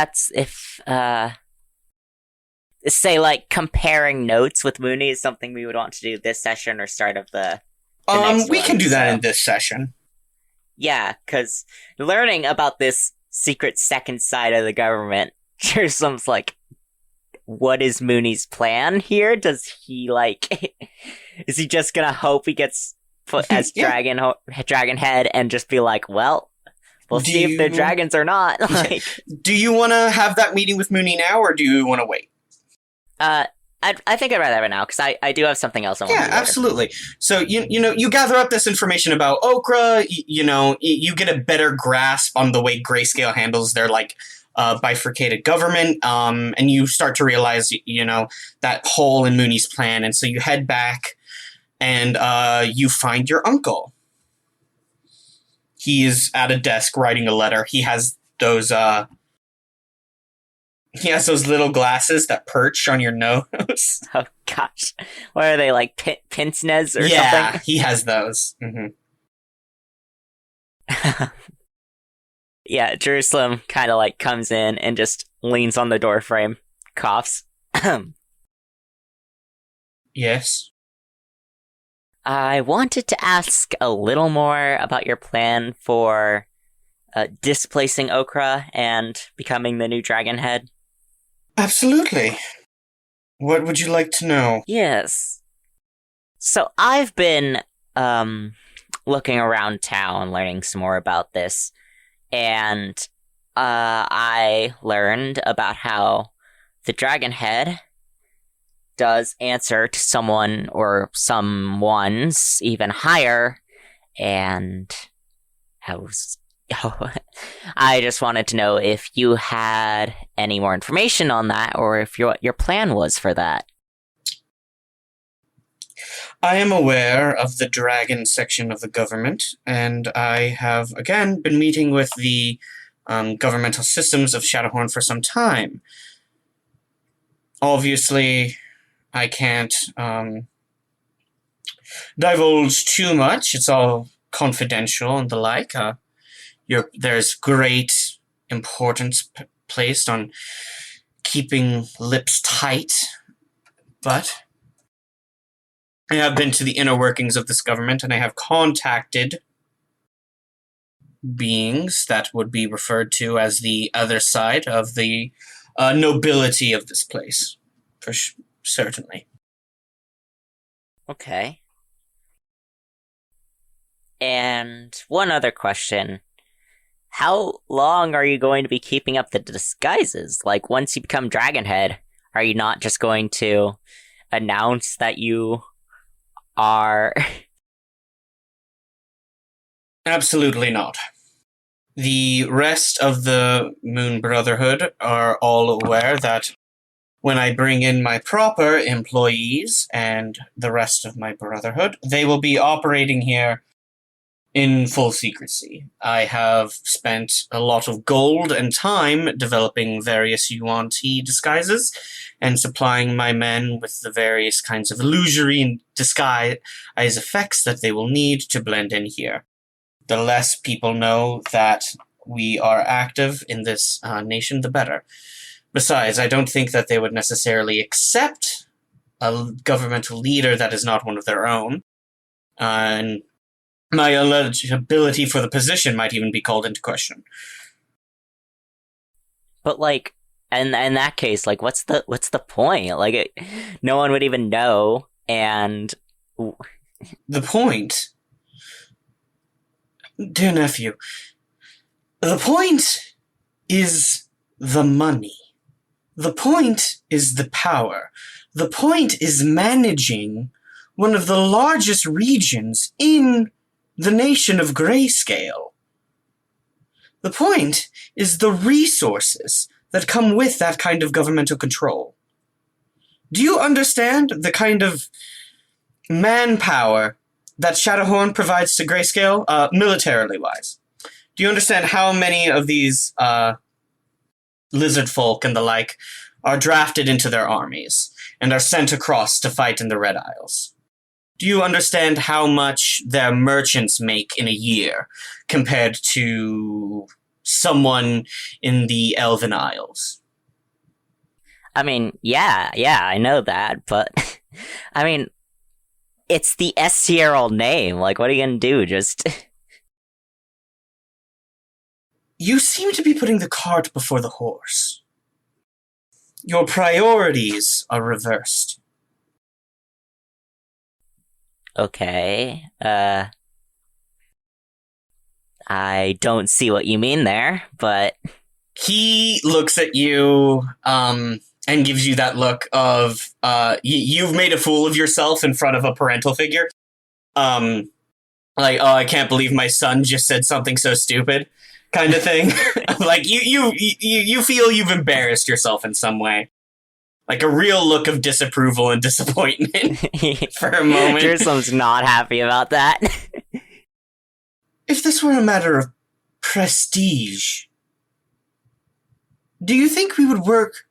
[SPEAKER 3] say, like, comparing notes with Muuney is something we would want to do this session or start of the next
[SPEAKER 2] we
[SPEAKER 3] one,
[SPEAKER 2] can do that in this session.
[SPEAKER 3] Yeah, because learning about this secret second side of the government, Jerusalem's like, what is Muuney's plan here? Does he, like, is he just gonna hope he gets put as dragon head and just be like, well, we'll see if they're dragons or not? Like,
[SPEAKER 2] do you want to have that meeting with Muuney now, or do you want to wait?
[SPEAKER 3] I think I'd rather have it now, because I do have something else I want to
[SPEAKER 2] Yeah,
[SPEAKER 3] do later.
[SPEAKER 2] absolutely. So you gather up this information about Okra. You get a better grasp on the way Grayscale handles their bifurcated government, and you start to realize that hole in Muuney's plan, and so you head back, and you find your uncle. He is at a desk writing a letter. He has those little glasses that perch on your nose.
[SPEAKER 3] Oh gosh, what are they, like pince-nez or
[SPEAKER 2] Yeah,
[SPEAKER 3] something?
[SPEAKER 2] he has those. Mm-hmm.
[SPEAKER 3] Yeah, Jerusalem kind of like comes in and just leans on the door frame, coughs.
[SPEAKER 2] Yes.
[SPEAKER 3] I wanted to ask a little more about your plan for displacing Okra and becoming the new dragon head.
[SPEAKER 2] Absolutely. What would you like to know?
[SPEAKER 3] Yes. So I've been looking around town, learning some more about this, and I learned about how the dragon head does answer to someone or someone's even higher, and I just wanted to know if you had any more information on that, or if your plan was for that.
[SPEAKER 2] I am aware of the dragon section of the government, and I have, again, been meeting with the governmental systems of Shadowhorn for some time. Obviously, I can't divulge too much. It's all confidential and the like. There's great importance placed on keeping lips tight, but I have been to the inner workings of this government, and I have contacted beings that would be referred to as the other side of the nobility of this place, for certainly.
[SPEAKER 3] Okay. And one other question. How long are you going to be keeping up the disguises? Like, once you become Dragonhead, are you not just going to announce that you are...
[SPEAKER 2] Absolutely not. The rest of the Moon Brotherhood are all aware that when I bring in my proper employees and the rest of my Brotherhood, they will be operating here in full secrecy. I have spent a lot of gold and time developing various Yuan-Ti disguises and supplying my men with the various kinds of illusory and disguise effects that they will need to blend in here. The less people know that we are active in this nation, the better. Besides, I don't think that they would necessarily accept a governmental leader that is not one of their own. And my eligibility for the position might even be called into question.
[SPEAKER 3] But, like, in that case, like, what's the point? Like, no one would even know, and...
[SPEAKER 2] The point... Dear nephew, the point is the money. The point is the power. The point is managing one of the largest regions in the nation of Grayscale. The point is the resources that come with that kind of governmental control. Do you understand the kind of manpower that Shadowhorn provides to Grayscale, militarily wise? Do you understand how many of these lizard folk and the like are drafted into their armies and are sent across to fight in the Red Isles? Do you understand how much their merchants make in a year compared to someone in the Elven Isles?
[SPEAKER 3] I mean, yeah, I know that, but, I mean, it's the Estieril name. Like, what are you gonna do? Just...
[SPEAKER 2] You seem to be putting the cart before the horse. Your priorities are reversed.
[SPEAKER 3] Okay, I don't see what you mean there, but...
[SPEAKER 2] He looks at you, and and gives you that look of you've made a fool of yourself in front of a parental figure. Like, oh, I can't believe my son just said something so stupid, kind of thing. Like you feel you've embarrassed yourself in some way. Like a real look of disapproval and disappointment for a moment.
[SPEAKER 3] Jerusalem's not happy about that.
[SPEAKER 2] If this were a matter of prestige, do you think we would work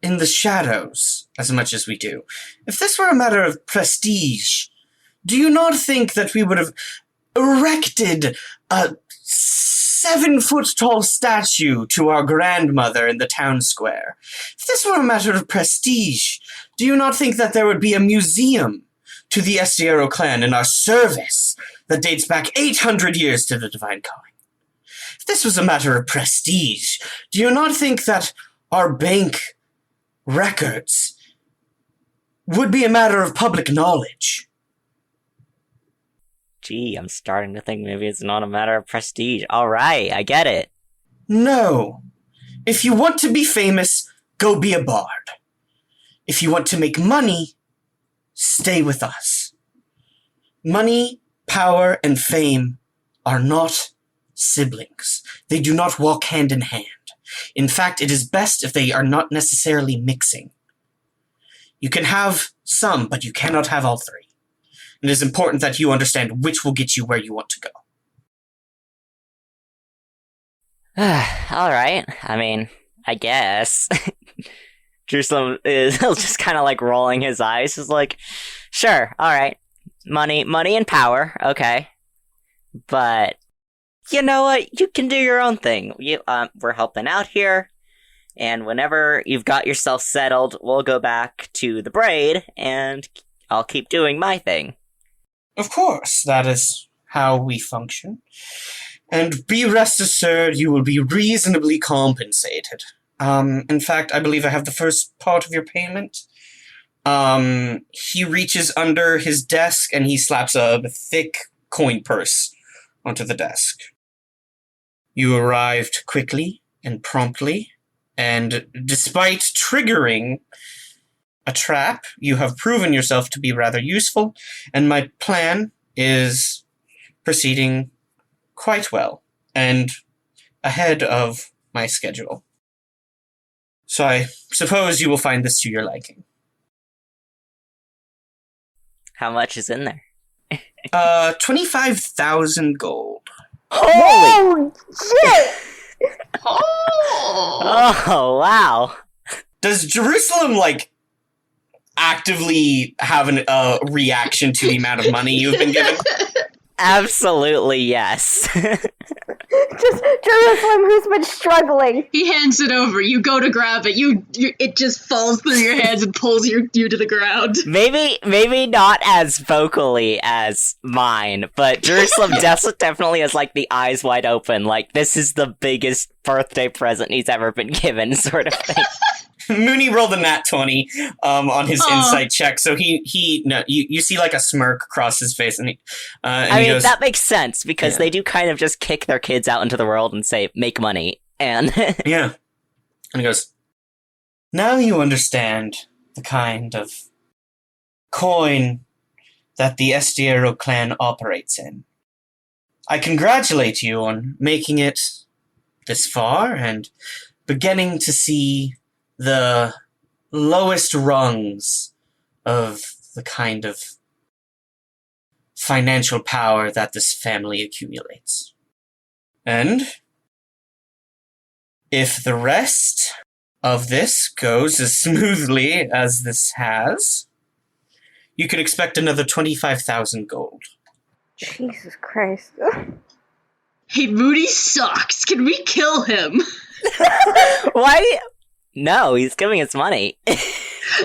[SPEAKER 2] in the shadows as much as we do? If this were a matter of prestige, do you not think that we would have erected a 7-foot-tall statue to our grandmother in the town square? If this were a matter of prestige, do you not think that there would be a museum to the Estieril clan in our service that dates back 800 years to the Divine Calling? If this was a matter of prestige, do you not think that our bank records would be a matter of public knowledge?
[SPEAKER 3] Gee, I'm starting to think maybe it's not a matter of prestige. All right, I get it.
[SPEAKER 2] No. If you want to be famous, go be a bard. If you want to make money, stay with us. Money, power, and fame are not siblings. They do not walk hand in hand. In fact, it is best if they are not necessarily mixing. You can have some, but you cannot have all three. It is important that you understand which will get you where you want to go.
[SPEAKER 3] All right. I mean, I guess. Jerusalem is just kind of like rolling his eyes. He's like, sure, all right. Money and power, okay. But you know what? You can do your own thing. We're helping out here. And whenever you've got yourself settled, we'll go back to the braid, and I'll keep doing my thing.
[SPEAKER 2] Of course, that is how we function. And be rest assured, you will be reasonably compensated. In fact, I believe I have the first part of your payment. He reaches under his desk and he slaps a thick coin purse onto the desk. You arrived quickly and promptly, and despite triggering a trap, you have proven yourself to be rather useful, and my plan is proceeding quite well and ahead of my schedule. So I suppose you will find this to your liking.
[SPEAKER 3] How much is in there?
[SPEAKER 2] 25,000 gold.
[SPEAKER 3] Holy!
[SPEAKER 1] Oh, shit!
[SPEAKER 3] Oh, wow.
[SPEAKER 2] Does Jerusalem, actively have a reaction to the amount of money you've been given?
[SPEAKER 3] Absolutely, yes.
[SPEAKER 1] Just Jerusalem, who's been struggling.
[SPEAKER 4] He hands it over. You go to grab it. It just falls through your hands and pulls you to the ground.
[SPEAKER 3] Maybe not as vocally as mine, but Jerusalem definitely has the eyes wide open, this is the biggest birthday present he's ever been given, sort of thing.
[SPEAKER 2] Muuney rolled a nat 20 on his insight check, so you see a smirk across his face, and he goes,
[SPEAKER 3] that makes sense, because they do kind of just kick their kids out into the world and say, make money, and...
[SPEAKER 2] Yeah. And he goes, now you understand the kind of coin that the Estieril clan operates in. I congratulate you on making it this far, and beginning to see the lowest rungs of the kind of financial power that this family accumulates. And if the rest of this goes as smoothly as this has, you can expect another 25,000 gold.
[SPEAKER 1] Jesus Christ.
[SPEAKER 4] Hey, Muuney sucks. Can we kill him?
[SPEAKER 3] Why? No, he's giving us money.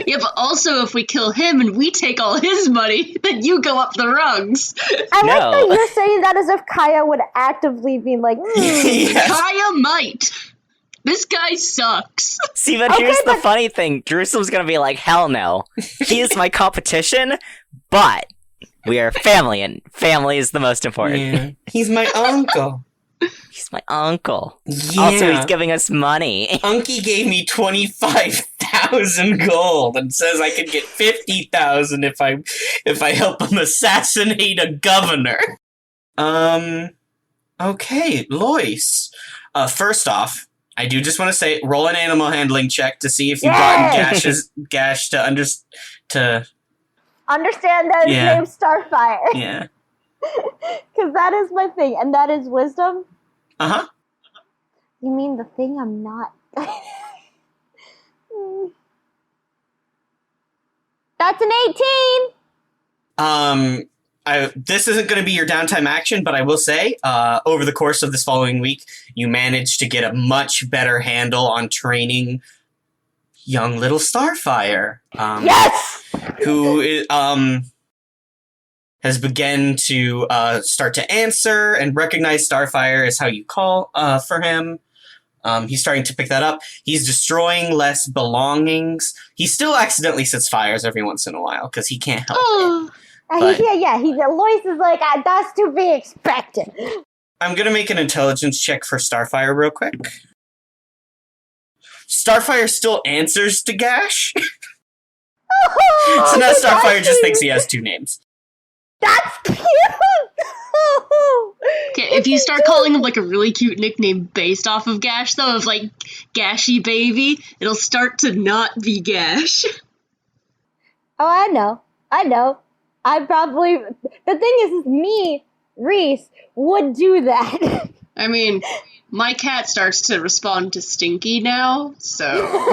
[SPEAKER 4] Yeah, but also if we kill him and we take all his money, then you go up the rungs.
[SPEAKER 1] I like that you're saying that as if Kaya would actively be like,
[SPEAKER 2] Yes.
[SPEAKER 4] Kaya might. This guy sucks.
[SPEAKER 3] See, but here's the funny thing. Jerusalem's gonna be like, hell no. He is my competition, but we are family, and family is the most important.
[SPEAKER 2] Yeah. He's my uncle.
[SPEAKER 3] He's my uncle.
[SPEAKER 2] Yeah.
[SPEAKER 3] Also, he's giving us money.
[SPEAKER 2] Unky gave me 25,000 gold and says I could get 50,000 if I help him assassinate a governor. Okay, Lois. First off, I do just want to say, roll an animal handling check to see if you've gotten Gash to
[SPEAKER 1] Understand that his name's Starfire.
[SPEAKER 2] Yeah.
[SPEAKER 1] Because that is my thing, and that is wisdom.
[SPEAKER 2] Uh-huh.
[SPEAKER 1] You mean the thing I'm not? That's an 18!
[SPEAKER 2] This isn't going to be your downtime action, but I will say, over the course of this following week, you managed to get a much better handle on training young little Starfire.
[SPEAKER 1] Yes!
[SPEAKER 2] Who has begun to start to answer and recognize Starfire as how you call for him. He's starting to pick that up. He's destroying less belongings. He still accidentally sets fires every once in a while because he can't help it. But
[SPEAKER 1] Lois is like, that's to be expected.
[SPEAKER 2] I'm going to make an intelligence check for Starfire real quick. Starfire still answers to Gash. So now Starfire just thinks he has two names.
[SPEAKER 1] That's cute!
[SPEAKER 4] Okay, if you start calling him like a really cute nickname based off of Gash, though, of like Gashy Baby, it'll start to not be Gash.
[SPEAKER 1] Oh, I know. I probably... The thing is me, Reese, would do that.
[SPEAKER 4] I mean, my cat starts to respond to Stinky now, so...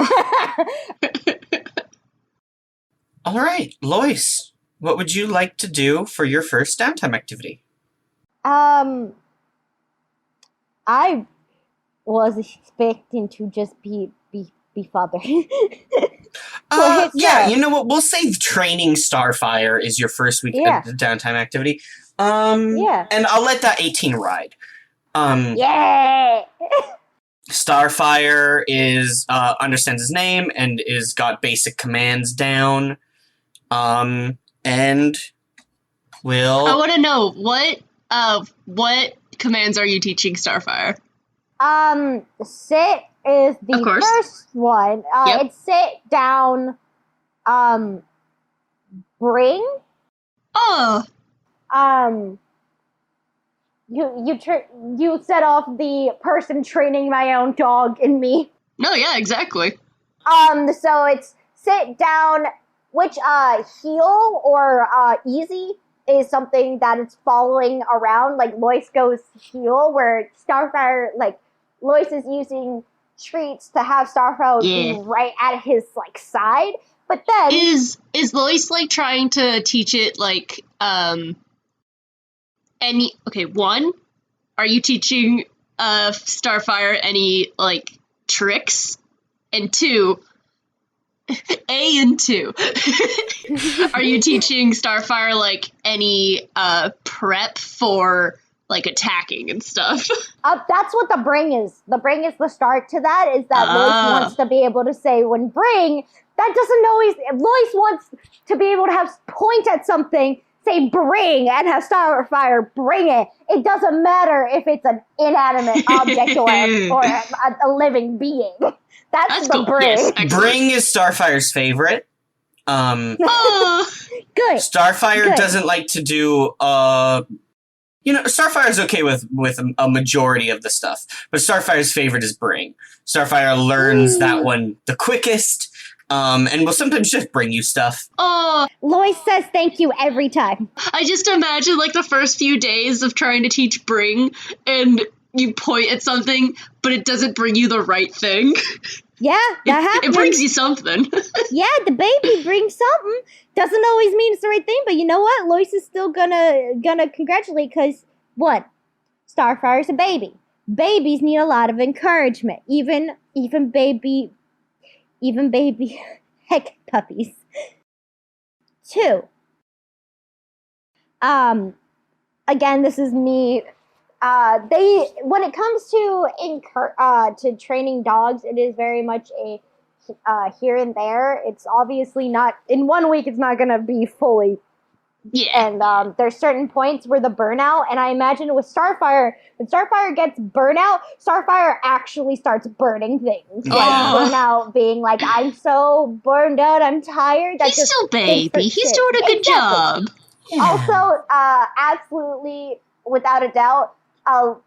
[SPEAKER 2] All right, Lois, what would you like to do for your first downtime activity?
[SPEAKER 1] I was expecting to just be father.
[SPEAKER 2] Yeah, you know what? We'll say training Starfire is your first week downtime activity.
[SPEAKER 1] Yeah.
[SPEAKER 2] And I'll let that 18 ride.
[SPEAKER 1] Yeah!
[SPEAKER 2] Starfire is understands his name and is got basic commands down. And will...
[SPEAKER 4] I want to know, what commands are you teaching Starfire?
[SPEAKER 1] Sit is the first one.
[SPEAKER 4] Yep.
[SPEAKER 1] It's sit, down, bring.
[SPEAKER 4] Oh!
[SPEAKER 1] You set off the person training my own dog in me.
[SPEAKER 4] No, yeah, exactly.
[SPEAKER 1] So it's sit down, which, heal or, easy is something that it's following around. Like, Lois goes heal, where Starfire, like, Lois is using treats to have Starfire be right at his, like, side. But then...
[SPEAKER 4] Is Lois, like, trying to teach it, like, one, are you teaching, Starfire any, like, tricks? And two... are you teaching Starfire, like, any, prep for, like, attacking and stuff?
[SPEAKER 1] That's what the bring is. The bring is the start to that, is that Lois wants to be able to say, when bring, that doesn't always... Lois wants to be able to have point at something, say bring, and have Starfire bring it. It doesn't matter if it's an inanimate object or a living being. That's the
[SPEAKER 4] cool.
[SPEAKER 1] bring.
[SPEAKER 4] Yes,
[SPEAKER 2] bring is Starfire's favorite.
[SPEAKER 1] Good.
[SPEAKER 2] Starfire doesn't like to do, Starfire's okay with a majority of the stuff, but Starfire's favorite is bring. Starfire learns that one the quickest, and will sometimes just bring you stuff.
[SPEAKER 1] Lois says thank you every time.
[SPEAKER 4] I just imagine, like, the first few days of trying to teach bring, and you point at something, but it doesn't bring you the right thing.
[SPEAKER 1] Yeah, that happens.
[SPEAKER 4] It brings you something.
[SPEAKER 1] Yeah, the baby brings something. Doesn't always mean it's the right thing, but you know what? Lois is still gonna congratulate, because, one, Starfire's a baby. Babies need a lot of encouragement. Even baby heck puppies. Two, again, this is me. When it comes to training dogs, it is very much a here and there. It's obviously not in 1 week. It's not going to be fully
[SPEAKER 4] Yeah.
[SPEAKER 1] And there's certain points where the burnout, and I imagine with Starfire, when Starfire gets burnout, Starfire actually starts burning things.
[SPEAKER 2] Yeah.
[SPEAKER 1] Like burnout being like, I'm so burned out, I'm tired. That
[SPEAKER 4] He's
[SPEAKER 1] just
[SPEAKER 4] still
[SPEAKER 1] thinks for
[SPEAKER 4] baby. He's
[SPEAKER 1] shit.
[SPEAKER 4] doing a good
[SPEAKER 1] Exactly.
[SPEAKER 4] job.
[SPEAKER 1] Also, absolutely, without a doubt,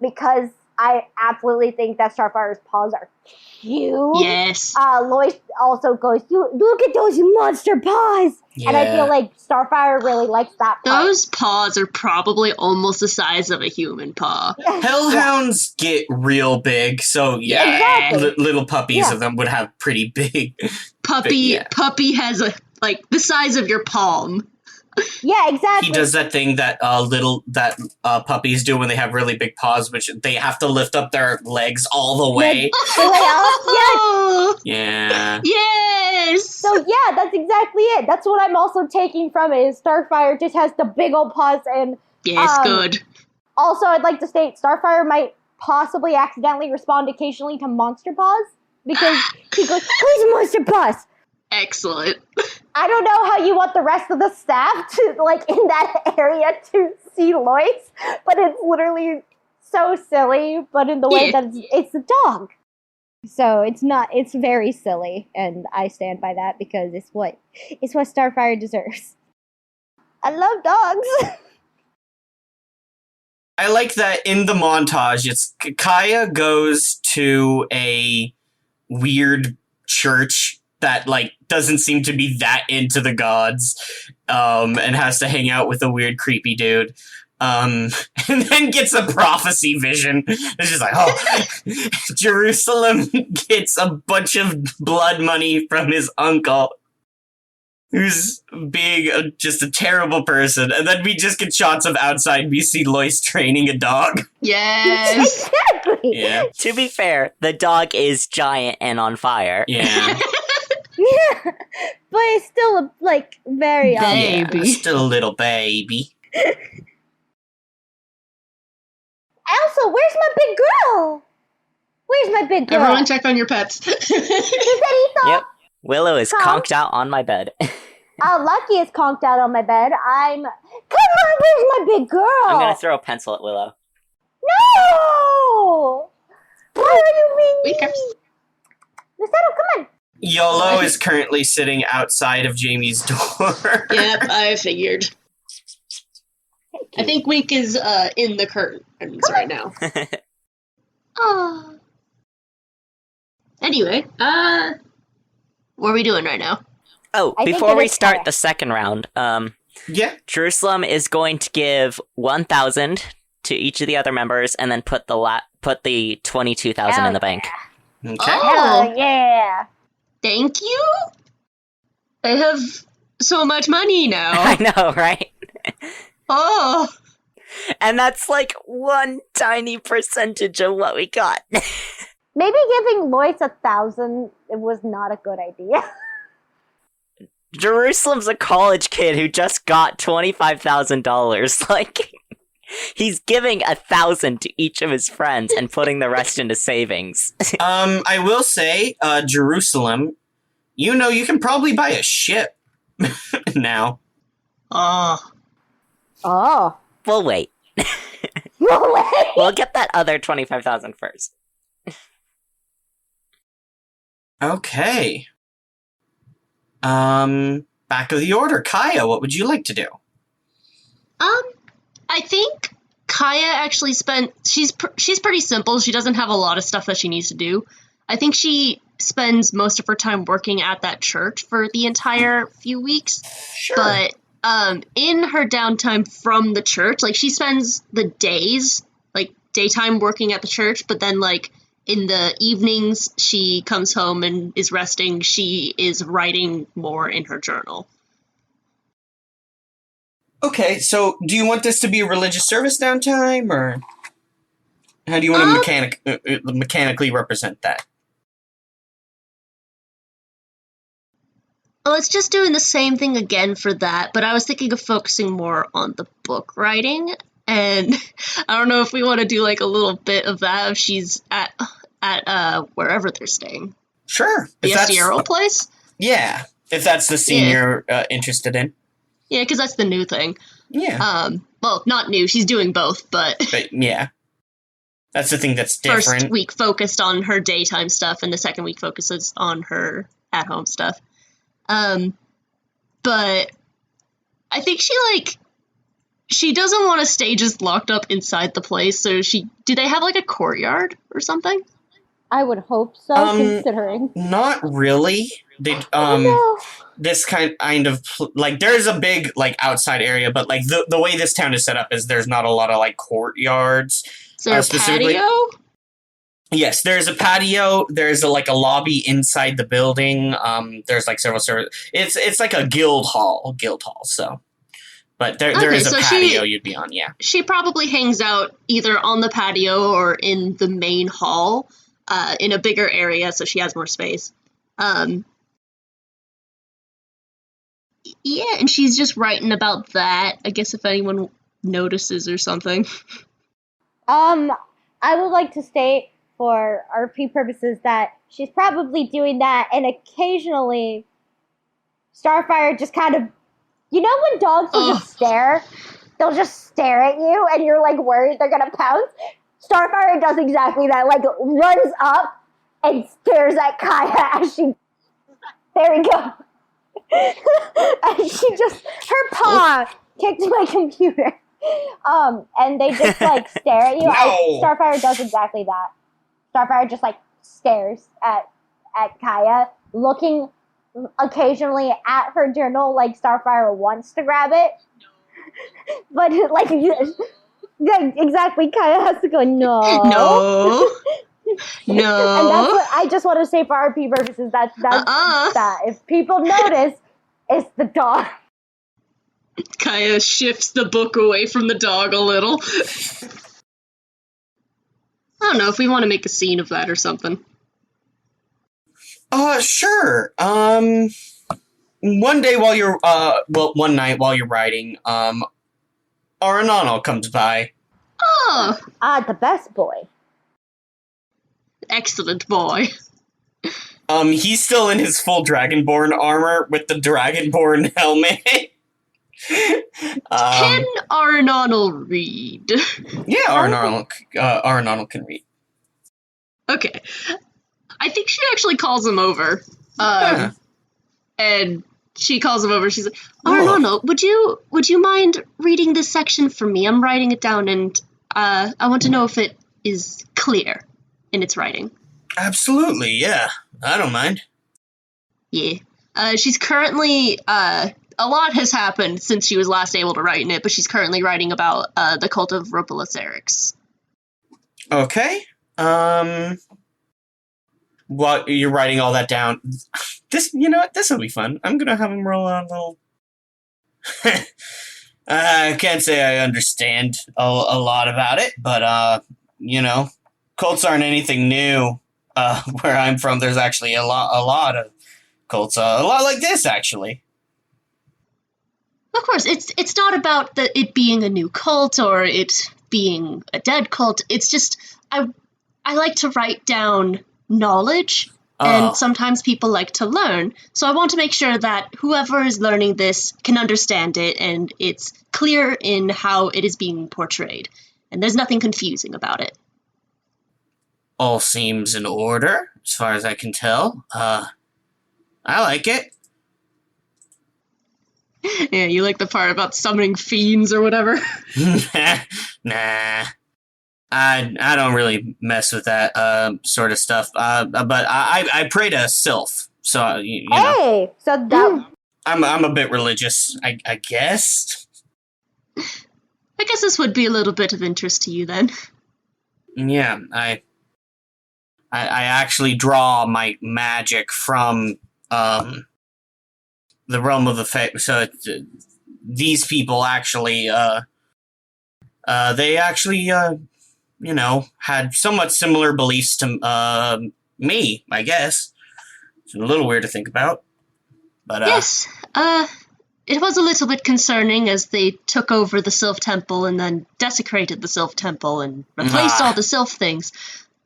[SPEAKER 1] because I absolutely think that Starfire's paws are huge.
[SPEAKER 4] Yes.
[SPEAKER 1] Lois also goes, look at those monster paws!
[SPEAKER 2] Yeah.
[SPEAKER 1] And I feel like Starfire really likes that part.
[SPEAKER 4] Those paws are probably almost the size of a human paw.
[SPEAKER 2] Hellhounds get real big, so yeah,
[SPEAKER 1] Exactly.
[SPEAKER 2] little puppies
[SPEAKER 1] Yeah.
[SPEAKER 2] of them would have pretty big.
[SPEAKER 4] Puppy
[SPEAKER 2] But, yeah.
[SPEAKER 4] has the size of your palm.
[SPEAKER 1] Yeah, exactly.
[SPEAKER 2] He does that thing that puppies do when they have really big paws, which they have to lift up their legs all the way.
[SPEAKER 4] Oh,
[SPEAKER 2] Yeah.
[SPEAKER 4] yes.
[SPEAKER 1] So yeah, that's exactly it. That's what I'm also taking from it, is Starfire just has the big old paws, and
[SPEAKER 4] Yes, good.
[SPEAKER 1] also I'd like to state Starfire might possibly accidentally respond occasionally to monster paws, because he goes, who's monster paws?
[SPEAKER 4] Excellent.
[SPEAKER 1] I don't know how you want the rest of the staff to, like, in that area to see Lois, but it's literally so silly, but in the way that it's a dog. So it's very silly, and I stand by that because it's what Starfire deserves. I love dogs.
[SPEAKER 2] I like that in the montage, it's Kaya goes to a weird church that, like, doesn't seem to be that into the gods, and has to hang out with a weird, creepy dude. And then gets a prophecy vision. It's just like, oh, Jerusalem gets a bunch of blood money from his uncle, who's being just a terrible person. And then we just get shots of outside. We see Lois training a dog.
[SPEAKER 4] Yes.
[SPEAKER 1] Exactly.
[SPEAKER 2] Yeah.
[SPEAKER 3] To be fair, the dog is giant and on fire.
[SPEAKER 2] Yeah.
[SPEAKER 1] Yeah, but it's still like very
[SPEAKER 4] Baby.
[SPEAKER 2] Yeah, still a little baby.
[SPEAKER 1] Also, where's my big girl? Where's my big girl?
[SPEAKER 4] Everyone check on your pets.
[SPEAKER 3] Yep. Willow is
[SPEAKER 1] Tom?
[SPEAKER 3] conked out on my bed.
[SPEAKER 1] Lucky is conked out on my bed. Come on, where's my big girl?
[SPEAKER 3] I'm gonna throw a pencil at Willow.
[SPEAKER 1] No! Why are you being
[SPEAKER 4] Wake up.
[SPEAKER 1] mean? Lucero, come on.
[SPEAKER 2] YOLO is currently sitting outside of Jamie's door.
[SPEAKER 4] Yep, I figured. I think Wink is in the curtains right now. Oh. Anyway, what are we doing right now?
[SPEAKER 3] Oh,
[SPEAKER 1] I think
[SPEAKER 3] before
[SPEAKER 1] it
[SPEAKER 3] we
[SPEAKER 1] is
[SPEAKER 3] start
[SPEAKER 1] Kaya.
[SPEAKER 3] the second round,
[SPEAKER 2] Yeah.
[SPEAKER 3] Jerusalem is going to give 1,000 to each of the other members, and then put the 22,000 in the bank.
[SPEAKER 2] Okay.
[SPEAKER 4] Oh.
[SPEAKER 1] Hell yeah.
[SPEAKER 4] Thank you? I have so much money now.
[SPEAKER 3] I know, right?
[SPEAKER 4] Oh.
[SPEAKER 3] And that's like one tiny percentage of what we got.
[SPEAKER 1] Maybe giving Lois 1,000 was not a good idea.
[SPEAKER 3] Jerusalem's a college kid who just got $25,000. Like, he's giving 1,000 to each of his friends and putting the rest into savings.
[SPEAKER 2] I will say, Jerusalem, you know, you can probably buy a ship now.
[SPEAKER 4] Oh.
[SPEAKER 1] Oh.
[SPEAKER 3] We'll wait.
[SPEAKER 1] No way.
[SPEAKER 3] We'll get that other 25,000 first.
[SPEAKER 2] Okay. Back of the order. Kaya, what would you like to do?
[SPEAKER 4] I think Kaya actually she's pretty simple. She doesn't have a lot of stuff that she needs to do. I think she spends most of her time working at that church for the entire few weeks.
[SPEAKER 2] Sure.
[SPEAKER 4] But in her downtime from the church, like, she spends the days, like, daytime working at the church, but then, like, in the evenings she comes home and is resting. She is writing more in her journal.
[SPEAKER 2] Okay, so do you want this to be a religious service downtime, or how do you want to mechanically represent that?
[SPEAKER 4] Well, it's just doing the same thing again for that, but I was thinking of focusing more on the book writing, and I don't know if we want to do, like, a little bit of that if she's at wherever they're staying.
[SPEAKER 2] Sure.
[SPEAKER 4] The
[SPEAKER 2] If that's-
[SPEAKER 4] Estieril place?
[SPEAKER 2] Yeah, if that's the scene you're interested in.
[SPEAKER 4] Yeah, because that's the new thing.
[SPEAKER 2] Yeah.
[SPEAKER 4] Well, not new. She's doing both, but
[SPEAKER 2] Yeah. That's the thing that's different.
[SPEAKER 4] first week focused on her daytime stuff, and the second week focuses on her at-home stuff. But I think she doesn't want to stay just locked up inside the place, so do they have, like, a courtyard or something?
[SPEAKER 1] I would hope so, considering.
[SPEAKER 2] Not really. They
[SPEAKER 1] No.
[SPEAKER 2] this kind of like there's a big like outside area, but like the way this town is set up is there's not a lot of like courtyards.
[SPEAKER 4] Is there a patio?
[SPEAKER 2] Yes, there's a patio. There's a lobby inside the building. There's like several it's like a guild hall. So, but there is a patio you'd be on. Yeah,
[SPEAKER 4] she probably hangs out either on the patio or in the main hall, in a bigger area, so she has more space. Yeah, and she's just writing about that. I guess if anyone notices or something.
[SPEAKER 1] I would like to state for RP purposes that she's probably doing that, and occasionally Starfire just kind of, you know when dogs will just stare? They'll just stare at you, and you're like worried they're gonna pounce? Starfire does exactly that, like runs up and stares at Kaya as she, there we go. And she just, her paw kicked my computer. And they just like stare at you.
[SPEAKER 2] No.
[SPEAKER 1] Starfire does exactly that. Starfire just like stares at Kaya, looking occasionally at her journal like Starfire wants to grab it. But like, yeah, exactly, Kaya has to go, no.
[SPEAKER 4] No. No.
[SPEAKER 1] And that's what I just want to say for RP purposes. That's that. If people notice, it's the dog.
[SPEAKER 4] Kaya shifts the book away from the dog a little. I don't know if we want to make a scene of that or something.
[SPEAKER 2] Sure. One day while you're one night while you're writing, Arenano comes by.
[SPEAKER 4] Oh,
[SPEAKER 1] The best boy.
[SPEAKER 4] excellent boy.
[SPEAKER 2] He's still in his full Dragonborn armor with the Dragonborn helmet.
[SPEAKER 4] Can Arenano read?
[SPEAKER 2] Yeah, Arenano can read.
[SPEAKER 4] Okay. I think she actually calls him over. And she calls him over. She's like, Arenano, would you mind reading this section for me? I'm writing it down, and I want to know if it is clear in its writing.
[SPEAKER 2] Absolutely, yeah. I don't mind.
[SPEAKER 4] Yeah. She's currently, a lot has happened since she was last able to write in it, but she's currently writing about, the cult of Ropilocerix.
[SPEAKER 2] Okay. While you're writing all that down, this will be fun. I'm gonna have him roll a little. I can't say I understand a lot about it, but cults aren't anything new. Where I'm from, there's actually a lot of cults, a lot like this actually.
[SPEAKER 4] Of course, it's not about it being a new cult or it being a dead cult. It's just I like to write down knowledge, and sometimes people like to learn. So I want to make sure that whoever is learning this can understand it, and it's clear in how it is being portrayed, and there's nothing confusing about it.
[SPEAKER 2] All seems in order, as far as I can tell. I like it.
[SPEAKER 4] Yeah, you like the part about summoning fiends or whatever?
[SPEAKER 2] Nah. I don't really mess with that sort of stuff. But I pray to Sylph, so you know.
[SPEAKER 1] Hey, so that
[SPEAKER 2] I'm a bit religious, I guess.
[SPEAKER 4] I guess this would be a little bit of interest to you then.
[SPEAKER 2] Yeah, I actually draw my magic from the realm of the Fae. So these people actually, they actually, had somewhat similar beliefs to me, I guess. It's a little weird to think about. But
[SPEAKER 4] yes, it was a little bit concerning as they took over the Sylph Temple and then desecrated the Sylph Temple and replaced all the Sylph things.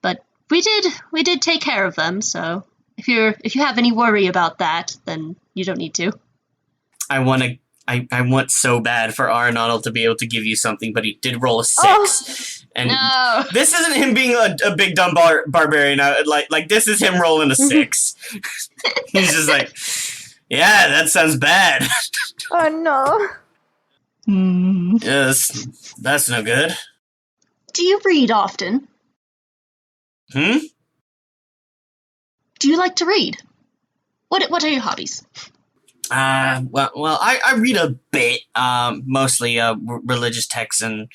[SPEAKER 4] But we did take care of them, so if you have any worry about that, then you don't need to.
[SPEAKER 2] I want to I want so bad for Arenadal to be able to give you something, but he did roll a 6. And
[SPEAKER 4] No.
[SPEAKER 2] this isn't him being a big dumb barbarian. Like this is him rolling a 6. He's just like, yeah, that sounds bad.
[SPEAKER 1] Oh no.
[SPEAKER 2] Yes, that's no good.
[SPEAKER 4] Do you read often?
[SPEAKER 2] Hmm?
[SPEAKER 4] Do you like to read? What are your hobbies?
[SPEAKER 2] Well, I read a bit, mostly religious texts and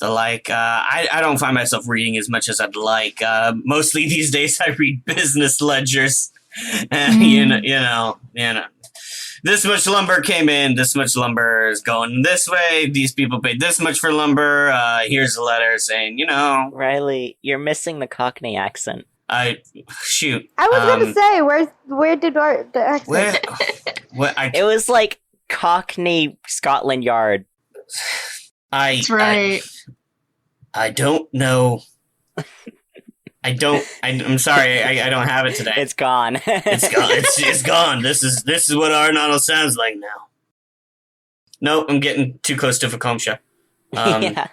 [SPEAKER 2] the like. I don't find myself reading as much as I'd like. Mostly these days I read business ledgers. You know. This much lumber came in, this much lumber is going this way, these people paid this much for lumber, here's a letter saying,
[SPEAKER 3] Riley, you're missing the Cockney accent.
[SPEAKER 2] Shoot.
[SPEAKER 1] I was gonna say, where did the accent?
[SPEAKER 2] Where?
[SPEAKER 3] It was like Cockney Scotland Yard.
[SPEAKER 4] That's right.
[SPEAKER 2] I don't know. I'm sorry, I don't have it today.
[SPEAKER 3] It's gone.
[SPEAKER 2] It's gone. It's gone. This is what Arenadal sounds like now. No, I'm getting too close to Fakomsha.
[SPEAKER 3] Yeah.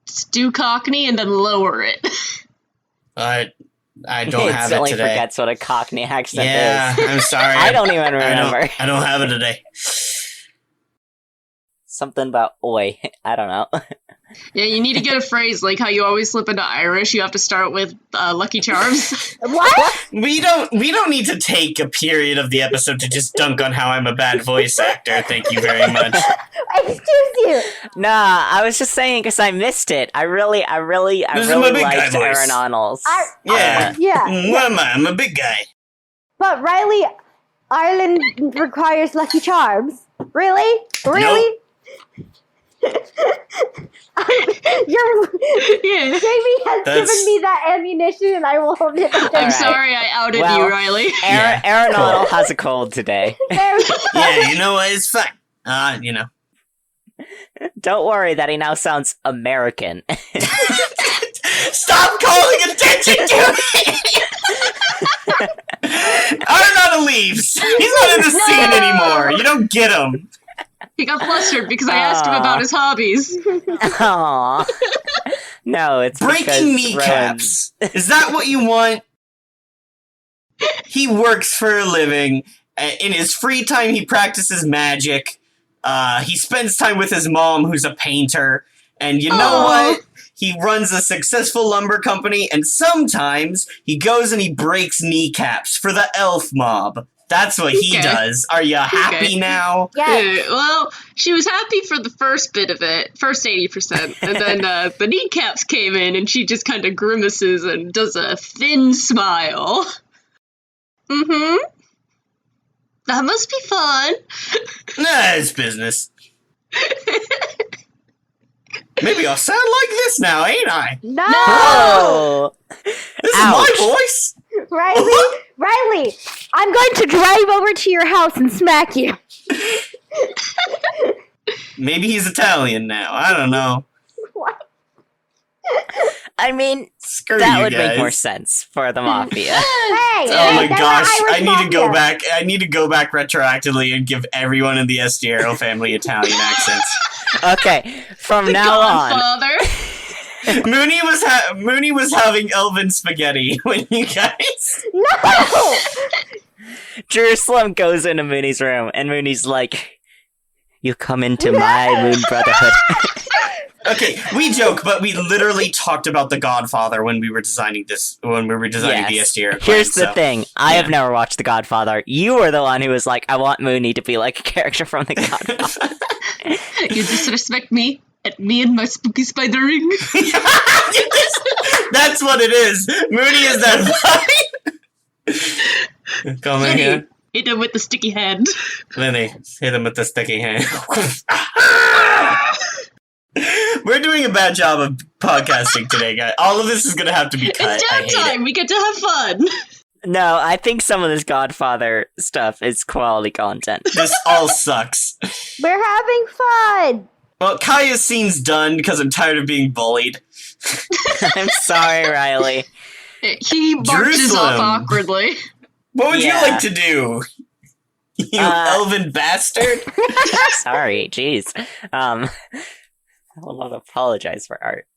[SPEAKER 4] Just do Cockney and then lower it.
[SPEAKER 2] I don't
[SPEAKER 3] He
[SPEAKER 2] have it
[SPEAKER 3] instantly
[SPEAKER 2] today.
[SPEAKER 3] forgets what a Cockney accent
[SPEAKER 2] Yeah,
[SPEAKER 3] is.
[SPEAKER 2] I'm sorry.
[SPEAKER 3] I don't even remember.
[SPEAKER 2] I don't have it today.
[SPEAKER 3] Something about oi. I don't know.
[SPEAKER 4] Yeah, you need to get a phrase like how you always slip into Irish. You have to start with Lucky Charms.
[SPEAKER 1] What?
[SPEAKER 2] We don't need to take a period of the episode to just dunk on how I'm a bad voice actor. Thank you very much.
[SPEAKER 1] Excuse you.
[SPEAKER 3] Nah, I was just saying because I missed it. I really
[SPEAKER 2] This is my big guy
[SPEAKER 3] liked
[SPEAKER 2] voice.
[SPEAKER 3] Aaron Arnold's.
[SPEAKER 2] Yeah.
[SPEAKER 1] Yeah.
[SPEAKER 2] What am I? I'm a big guy.
[SPEAKER 1] But Riley, Ireland requires Lucky Charms. Really? Really?
[SPEAKER 4] Yeah.
[SPEAKER 1] Jamie has given me that ammunition, and I will hold it.
[SPEAKER 4] I'm
[SPEAKER 3] Alright.
[SPEAKER 4] sorry I outed
[SPEAKER 3] Well,
[SPEAKER 4] you, Riley.
[SPEAKER 2] Yeah.
[SPEAKER 3] Aaron Arnold has a cold today.
[SPEAKER 2] Yeah, you know what? It's fine.
[SPEAKER 3] Don't worry that he now sounds American.
[SPEAKER 2] Stop calling attention to it! Arenadal leaves. He's not in the scene anymore. You don't get him.
[SPEAKER 4] He got flustered because I asked him about his hobbies.
[SPEAKER 3] Aww. No, it's
[SPEAKER 2] Breaking
[SPEAKER 3] because
[SPEAKER 2] kneecaps. Is that what you want? He works for a living. In his free time, he practices magic. He spends time with his mom, who's a painter. And you know what? He runs a successful lumber company, and sometimes he goes and he breaks kneecaps for the elf mob. That's what he does. Are you happy now?
[SPEAKER 1] Yeah.
[SPEAKER 4] Well, she was happy for the first bit of it, first 80%, and then the kneecaps came in, and she just kind of grimaces and does a thin smile. Mm-hmm. That must be fun.
[SPEAKER 2] Nah, it's business. Maybe I'll sound like this now, ain't I?
[SPEAKER 1] No!
[SPEAKER 3] Oh,
[SPEAKER 2] This is my voice.
[SPEAKER 1] Riley, I'm going to drive over to your house and smack you.
[SPEAKER 2] Maybe he's Italian now. I don't know.
[SPEAKER 1] What?
[SPEAKER 3] I mean,
[SPEAKER 2] Screw
[SPEAKER 3] that
[SPEAKER 2] you
[SPEAKER 3] would
[SPEAKER 2] guys.
[SPEAKER 3] make more sense for the mafia.
[SPEAKER 1] Hey,
[SPEAKER 2] Oh my
[SPEAKER 1] they're
[SPEAKER 2] gosh,
[SPEAKER 1] Irish
[SPEAKER 2] I need to go
[SPEAKER 1] mafia.
[SPEAKER 2] back. I need to go back retroactively and give everyone in the Estieril family Italian accents.
[SPEAKER 3] Okay, from
[SPEAKER 4] The
[SPEAKER 3] now on.
[SPEAKER 4] Godfather.
[SPEAKER 2] Muuney was having elven spaghetti when you guys.
[SPEAKER 1] No!
[SPEAKER 3] Jerusalem goes into Mooney's room, and Mooney's like, "You come into my Moon Brotherhood."
[SPEAKER 2] Okay, we joke, but we literally talked about The Godfather when we were designing this. When we were designing the Estieril.
[SPEAKER 3] Here's the thing: I have never watched The Godfather. You were the one who was like, "I want Mooney to be like a character from The Godfather."
[SPEAKER 4] You disrespect me and my spooky spider ring.
[SPEAKER 2] That's what it is. Mooney is that vibe. Come in here.
[SPEAKER 4] Hit him with the sticky hand.
[SPEAKER 2] Lenny, hit him with the sticky hand. We're doing a bad job of podcasting today, guys. All of this is going to have to be cut.
[SPEAKER 4] It's
[SPEAKER 2] I hate
[SPEAKER 4] downtime. We get to have fun.
[SPEAKER 3] No, I think some of this Godfather stuff is quality content.
[SPEAKER 2] This all sucks.
[SPEAKER 1] We're having fun.
[SPEAKER 2] Well, Kaya's scene's done because I'm tired of being bullied.
[SPEAKER 3] I'm sorry, Riley.
[SPEAKER 4] He marches
[SPEAKER 2] Jerusalem.
[SPEAKER 4] off awkwardly.
[SPEAKER 2] What would
[SPEAKER 3] Yeah.
[SPEAKER 2] you like to do? You elven bastard!
[SPEAKER 3] Sorry, jeez. I will not apologize for art.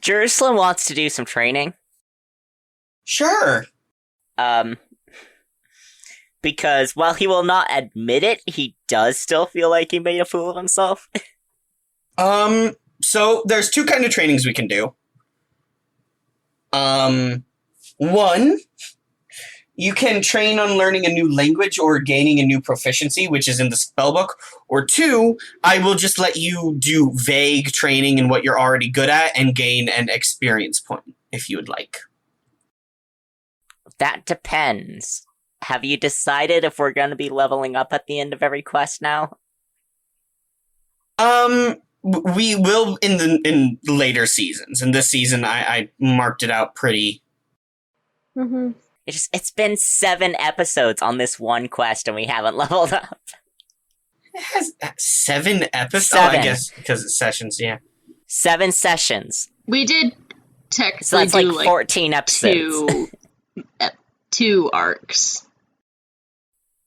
[SPEAKER 3] Jerusalem wants to do some training.
[SPEAKER 2] Sure.
[SPEAKER 3] Because while he will not admit it, he does still feel like he made a fool of himself.
[SPEAKER 2] So there's two kind of trainings we can do. One, you can train on learning a new language or gaining a new proficiency, which is in the spellbook. Or two, I will just let you do vague training in what you're already good at and gain an experience point, if you would like.
[SPEAKER 3] That depends. Have you decided if we're going to be leveling up at the end of every quest now?
[SPEAKER 2] We will in later seasons. In this season, I marked it out pretty.
[SPEAKER 1] Mm-hmm.
[SPEAKER 3] It's been 7 episodes on this one quest and we haven't leveled up.
[SPEAKER 2] It has 7 episodes?
[SPEAKER 3] 7.
[SPEAKER 2] Oh, I guess because it's sessions, yeah.
[SPEAKER 3] 7 sessions.
[SPEAKER 4] We did technically
[SPEAKER 3] So that's
[SPEAKER 4] do
[SPEAKER 3] like 14 episodes.
[SPEAKER 4] two arcs.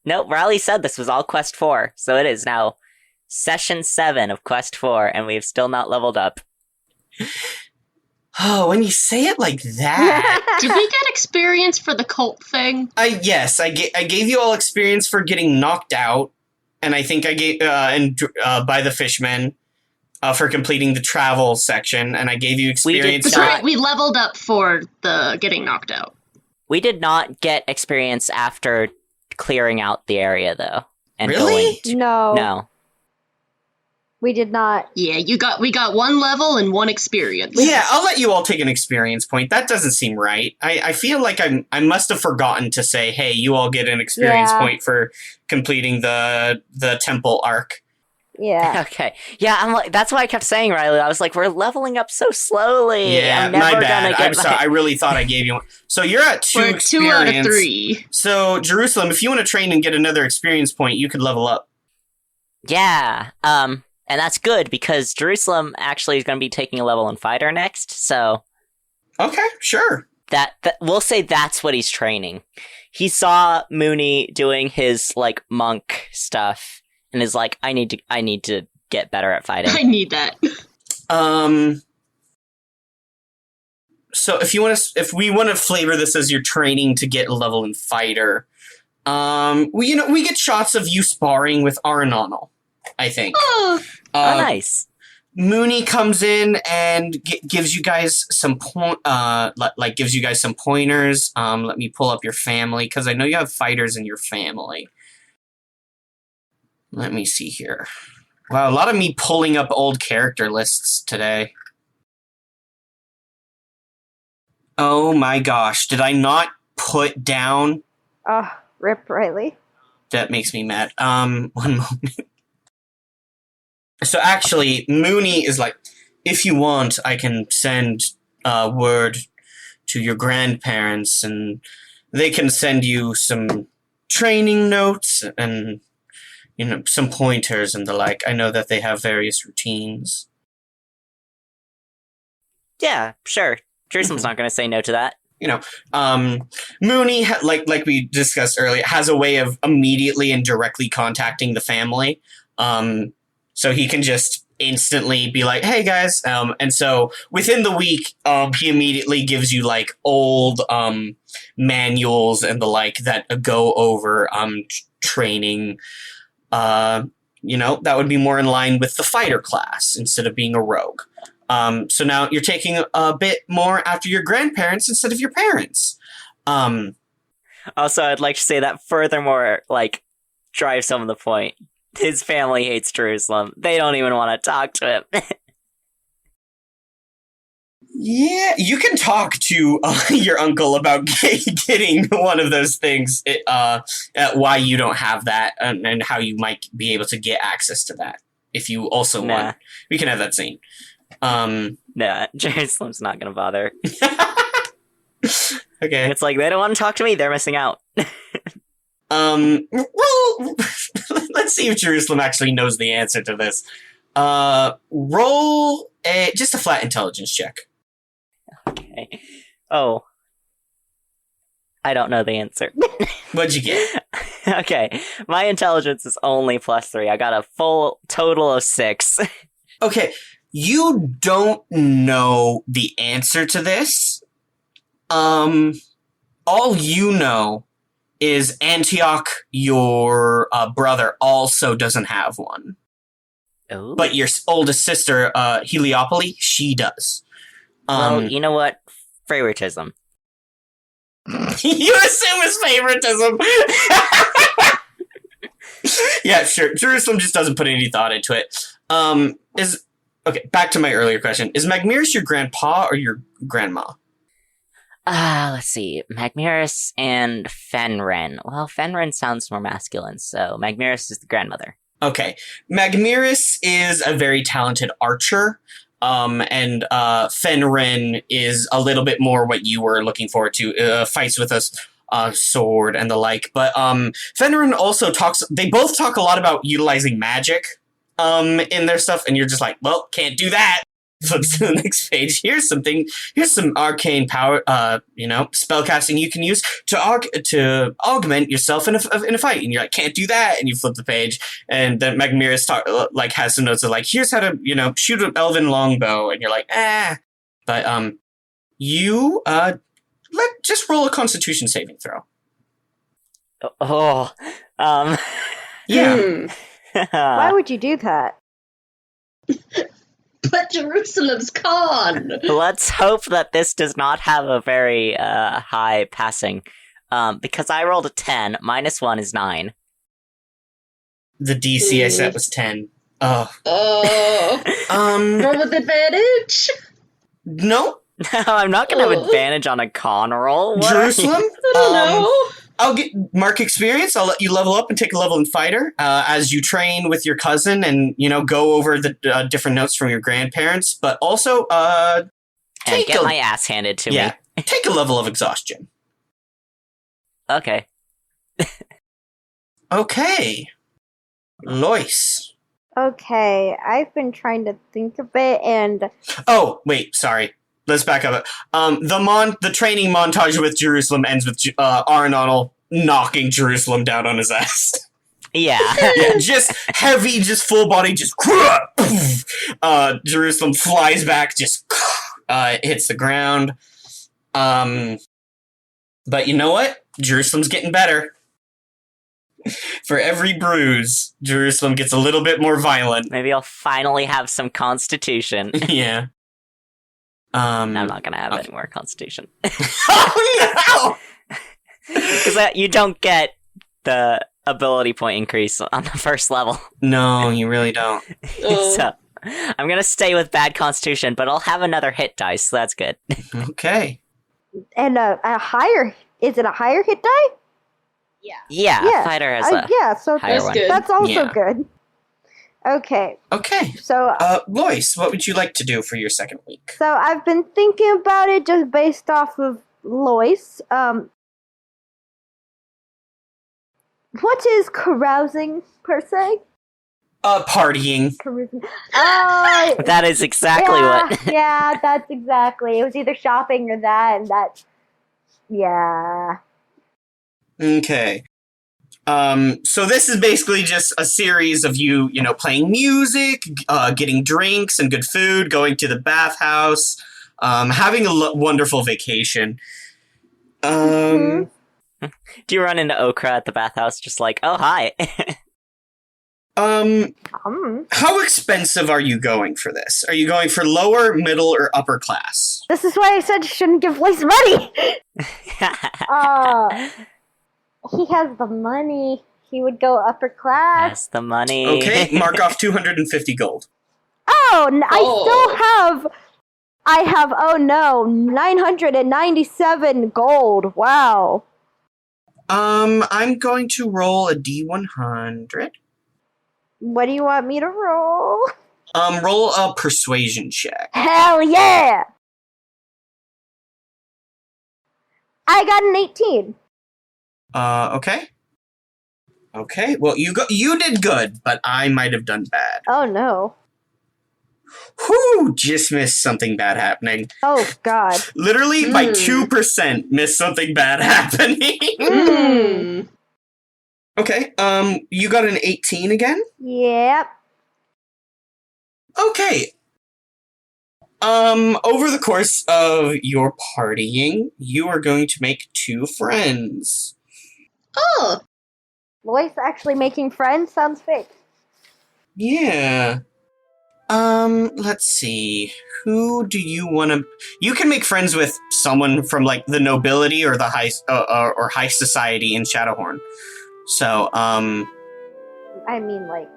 [SPEAKER 3] Nope, Riley said this was all Quest 4, so it is now Session 7 of Quest 4, and we've still not leveled up.
[SPEAKER 2] Oh, when you say it like that...
[SPEAKER 4] Did we get experience for the cult thing?
[SPEAKER 2] Yes, I gave you all experience for getting knocked out, and I think I gave by the fishmen for completing the travel section, and I gave you experience...
[SPEAKER 3] did
[SPEAKER 4] That's
[SPEAKER 3] not-
[SPEAKER 4] right, we leveled up for the getting knocked out.
[SPEAKER 3] We did not get experience after clearing out the area, though. And
[SPEAKER 2] Really?
[SPEAKER 3] No.
[SPEAKER 1] We did not.
[SPEAKER 4] Yeah, we got 1 level and 1 experience.
[SPEAKER 2] Yeah, I'll let you all take an experience point. That doesn't seem right. I feel like I must have forgotten to say, hey, you all get an experience point for completing the temple arc.
[SPEAKER 1] Yeah.
[SPEAKER 3] Okay. Yeah, I'm like, that's why I kept saying, Riley. I was like, we're leveling up so slowly.
[SPEAKER 2] Yeah,
[SPEAKER 3] I'm never
[SPEAKER 2] my bad.
[SPEAKER 3] gonna get
[SPEAKER 2] I'm sorry. I really thought I gave you one. So you're at 2
[SPEAKER 4] We're at
[SPEAKER 2] experience.
[SPEAKER 4] 2 out of 3.
[SPEAKER 2] So, Jerusalem, if you want to train and get another experience point, you could level up.
[SPEAKER 3] Yeah. And that's good because Jerusalem actually is going to be taking a level in fighter next. So
[SPEAKER 2] Okay, sure.
[SPEAKER 3] that we'll say that's what he's training. He saw Muuney doing his like monk stuff and is like, I need to get better at fighting.
[SPEAKER 4] I need that.
[SPEAKER 2] So if we want to flavor this as your training to get a level in fighter, we get shots of you sparring with Aranonal, I think.
[SPEAKER 4] Oh,
[SPEAKER 3] Nice.
[SPEAKER 2] Muuney comes in and gives you guys some gives you guys some pointers. Let me pull up your family because I know you have fighters in your family. Let me see here. Wow, a lot of me pulling up old character lists today. Oh my gosh, did I not put down?
[SPEAKER 1] Rip Riley.
[SPEAKER 2] That makes me mad. One moment. So actually, Muuney is like, if you want, I can send word to your grandparents, and they can send you some training notes and some pointers and the like. I know that they have various routines.
[SPEAKER 3] Yeah, sure. Jerusalem's not going to say no to that.
[SPEAKER 2] Muuney, like we discussed earlier, has a way of immediately and directly contacting the family. So he can just instantly be like, hey guys. And so within the week, he immediately gives you like old manuals and the like that go over training. That would be more in line with the fighter class instead of being a rogue. So now you're taking a bit more after your grandparents instead of your parents.
[SPEAKER 3] Also, I'd like to say that furthermore, like, drives home the point. His family hates Jerusalem. They don't even want to talk to him.
[SPEAKER 2] Yeah, you can talk to your uncle about getting one of those things, why you don't have that, and how you might be able to get access to that. If you also want, we can have that scene.
[SPEAKER 3] Nah, Jerusalem's not gonna bother.
[SPEAKER 2] Okay.
[SPEAKER 3] It's like, they don't want to talk to me, they're missing out.
[SPEAKER 2] Well, let's see if Jerusalem actually knows the answer to this. Roll just a flat intelligence check.
[SPEAKER 3] Okay. Oh. I don't know the answer.
[SPEAKER 2] What'd you get?
[SPEAKER 3] Okay, my intelligence is only +3. I got a full total of 6.
[SPEAKER 2] Okay, you don't know the answer to this. All you know is Antioch, your brother, also doesn't have one.
[SPEAKER 3] Ooh.
[SPEAKER 2] But your oldest sister, Heliopoly, she does.
[SPEAKER 3] Well, you know what? Favoritism.
[SPEAKER 2] You assume it's favoritism. Yeah, sure. Jerusalem just doesn't put any thought into it. Okay, back to my earlier question. Is Magmirus your grandpa or your grandma?
[SPEAKER 3] Let's see. Magmirus and Fenren. Well, Fenren sounds more masculine, so Magmirus is the grandmother.
[SPEAKER 2] Okay. Magmirus is a very talented archer, and Fenren is a little bit more what you were looking forward to, fights with a sword and the like. But Fenren also they both talk a lot about utilizing magic in their stuff, and you're just like, well, can't do that. Flips to the next page. Here's some arcane power, spellcasting you can use to augment yourself in a fight. And you're like, can't do that. And you flip the page, and then Magmirus has some notes of like, here's how to shoot an elven longbow. And you're like, But you just roll a Constitution saving throw. Yeah.
[SPEAKER 1] Why would you do that?
[SPEAKER 4] But Jerusalem's con!
[SPEAKER 3] Let's hope that this does not have a very high passing. Because I rolled a 10, -1 is 9.
[SPEAKER 2] The DC I set was 10. Oh.
[SPEAKER 4] Roll with advantage?
[SPEAKER 2] No.
[SPEAKER 3] No, I'm not going to have advantage on a con roll. What?
[SPEAKER 2] Jerusalem?
[SPEAKER 4] I don't know.
[SPEAKER 2] I'll get mark experience. I'll let you level up and take a level in fighter as you train with your cousin and, go over the different notes from your grandparents. But also,
[SPEAKER 3] and get my ass handed to me.
[SPEAKER 2] Take a level of exhaustion.
[SPEAKER 3] Okay.
[SPEAKER 2] Okay. Lois.
[SPEAKER 1] Okay, I've been trying to think of it, and...
[SPEAKER 2] Oh, wait, sorry. Let's back up. The training montage with Jerusalem ends with Arenonal knocking Jerusalem down on his ass.
[SPEAKER 3] Yeah.
[SPEAKER 2] Yeah, just heavy, just full body, just Jerusalem flies back, just hits the ground. But you know what? Jerusalem's getting better. For every bruise, Jerusalem gets a little bit more violent.
[SPEAKER 3] Maybe I'll finally have some constitution.
[SPEAKER 2] Yeah.
[SPEAKER 3] I'm not gonna have any more constitution.
[SPEAKER 2] Oh no!
[SPEAKER 3] Because you don't get the ability point increase on the first level.
[SPEAKER 2] No, you really don't.
[SPEAKER 3] So I'm gonna stay with bad constitution, but I'll have another hit dice, so that's good.
[SPEAKER 2] Okay.
[SPEAKER 1] And a higher... Is it a higher hit die?
[SPEAKER 3] Yeah, fighter has a
[SPEAKER 1] so
[SPEAKER 3] higher one.
[SPEAKER 1] that's also good. Okay.
[SPEAKER 2] Okay.
[SPEAKER 1] So,
[SPEAKER 2] Lois, what would you like to do for your second week?
[SPEAKER 1] so I've been thinking about it just based off of Lois. What is carousing, per se?
[SPEAKER 2] Partying.
[SPEAKER 1] Carousing.
[SPEAKER 3] That is exactly what.
[SPEAKER 1] Yeah, that's exactly. It was either shopping or that, and that... Yeah.
[SPEAKER 2] Okay. So this is basically just a series of you playing music, getting drinks and good food, going to the bathhouse, having a wonderful vacation.
[SPEAKER 3] Do you run into Okra at the bathhouse just like, oh, hi?
[SPEAKER 2] How expensive are you going for this? Are you going for lower, middle, or upper class?
[SPEAKER 1] This is why I said you shouldn't give Lois money! He has the money. He would go upper class.
[SPEAKER 3] That's the money.
[SPEAKER 2] Okay, mark off 250 gold.
[SPEAKER 1] I have 997 gold. Wow.
[SPEAKER 2] I'm going to roll a D100.
[SPEAKER 1] What do you want me to roll?
[SPEAKER 2] Roll a persuasion check.
[SPEAKER 1] Hell yeah! I got an 18.
[SPEAKER 2] Okay. Okay, well, you did good, but I might have done bad.
[SPEAKER 1] Oh, no.
[SPEAKER 2] Whew, just missed something bad happening.
[SPEAKER 1] Oh, God.
[SPEAKER 2] Literally, by 2% missed something bad happening.
[SPEAKER 4] Mm.
[SPEAKER 2] Okay, you got an 18 again?
[SPEAKER 1] Yep.
[SPEAKER 2] Okay. Over the course of your partying, you are going to make 2 friends.
[SPEAKER 4] Oh,
[SPEAKER 1] Lois actually making friends sounds fake.
[SPEAKER 2] Yeah. Let's see. Who do you want to... You can make friends with someone from, like, the nobility or the or high society in Shadowhorn. So,
[SPEAKER 1] I mean, like...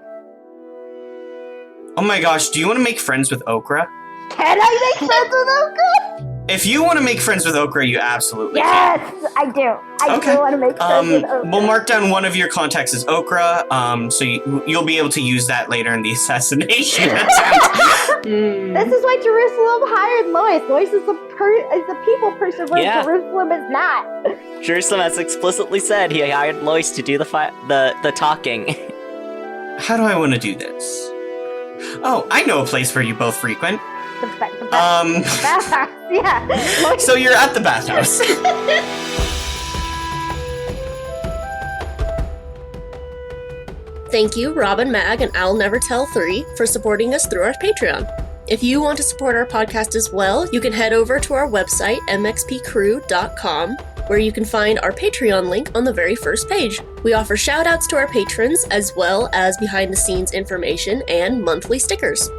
[SPEAKER 2] Oh my gosh, do you want to make friends with Okra?
[SPEAKER 1] Can I make friends with Okra?
[SPEAKER 2] If you want to make friends with Okra, you absolutely
[SPEAKER 1] Yes, I do. I
[SPEAKER 2] Okay.
[SPEAKER 1] do want to make friends with Okra.
[SPEAKER 2] We'll mark down one of your contacts as Okra, so you'll be able to use that later in the assassination attempt.
[SPEAKER 1] This is why Jerusalem hired Lois. Lois is a people person, where
[SPEAKER 3] Yeah.
[SPEAKER 1] Jerusalem is not.
[SPEAKER 3] Jerusalem has explicitly said he hired Lois to do the talking.
[SPEAKER 2] How do I want to do this? Oh, I know a place where you both frequent.
[SPEAKER 1] The bathhouse, yeah. Lois,
[SPEAKER 2] So you're at the bathhouse.
[SPEAKER 5] Thank you, Robin Mag and I'll Never Tell 3 for supporting us through our Patreon. If you want to support our podcast as well, you can head over to our website, mxpcrew.com, where you can find our Patreon link on the very first page. We offer shoutouts to our patrons, as well as behind-the-scenes information and monthly stickers.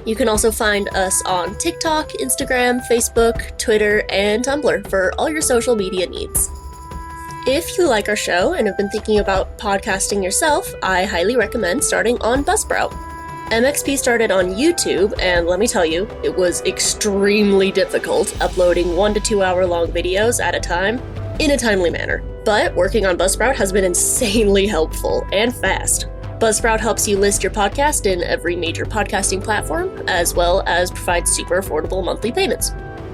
[SPEAKER 5] You can also find us on TikTok, Instagram, Facebook, Twitter, and Tumblr for all your social media needs. If you like our show and have been thinking about podcasting yourself, I highly recommend starting on Buzzsprout. MXP started on YouTube, and let me tell you, it was extremely difficult uploading 1 to 2 hour long videos at a time in a timely manner. But working on Buzzsprout has been insanely helpful and fast. Buzzsprout helps you list your podcast in every major podcasting platform, as well as provide super affordable monthly payments.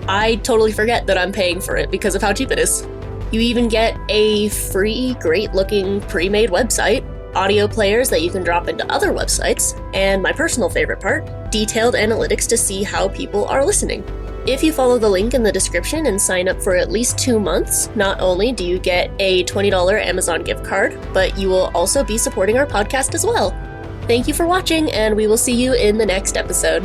[SPEAKER 5] I totally forget that I'm paying for it because of how cheap it is. You even get a free, great-looking, pre-made website, audio players that you can drop into other websites, and my personal favorite part, detailed analytics to see how people are listening. If you follow the link in the description and sign up for at least 2 months, not only do you get a $20 Amazon gift card, but you will also be supporting our podcast as well. Thank you for watching, and we will see you in the next episode.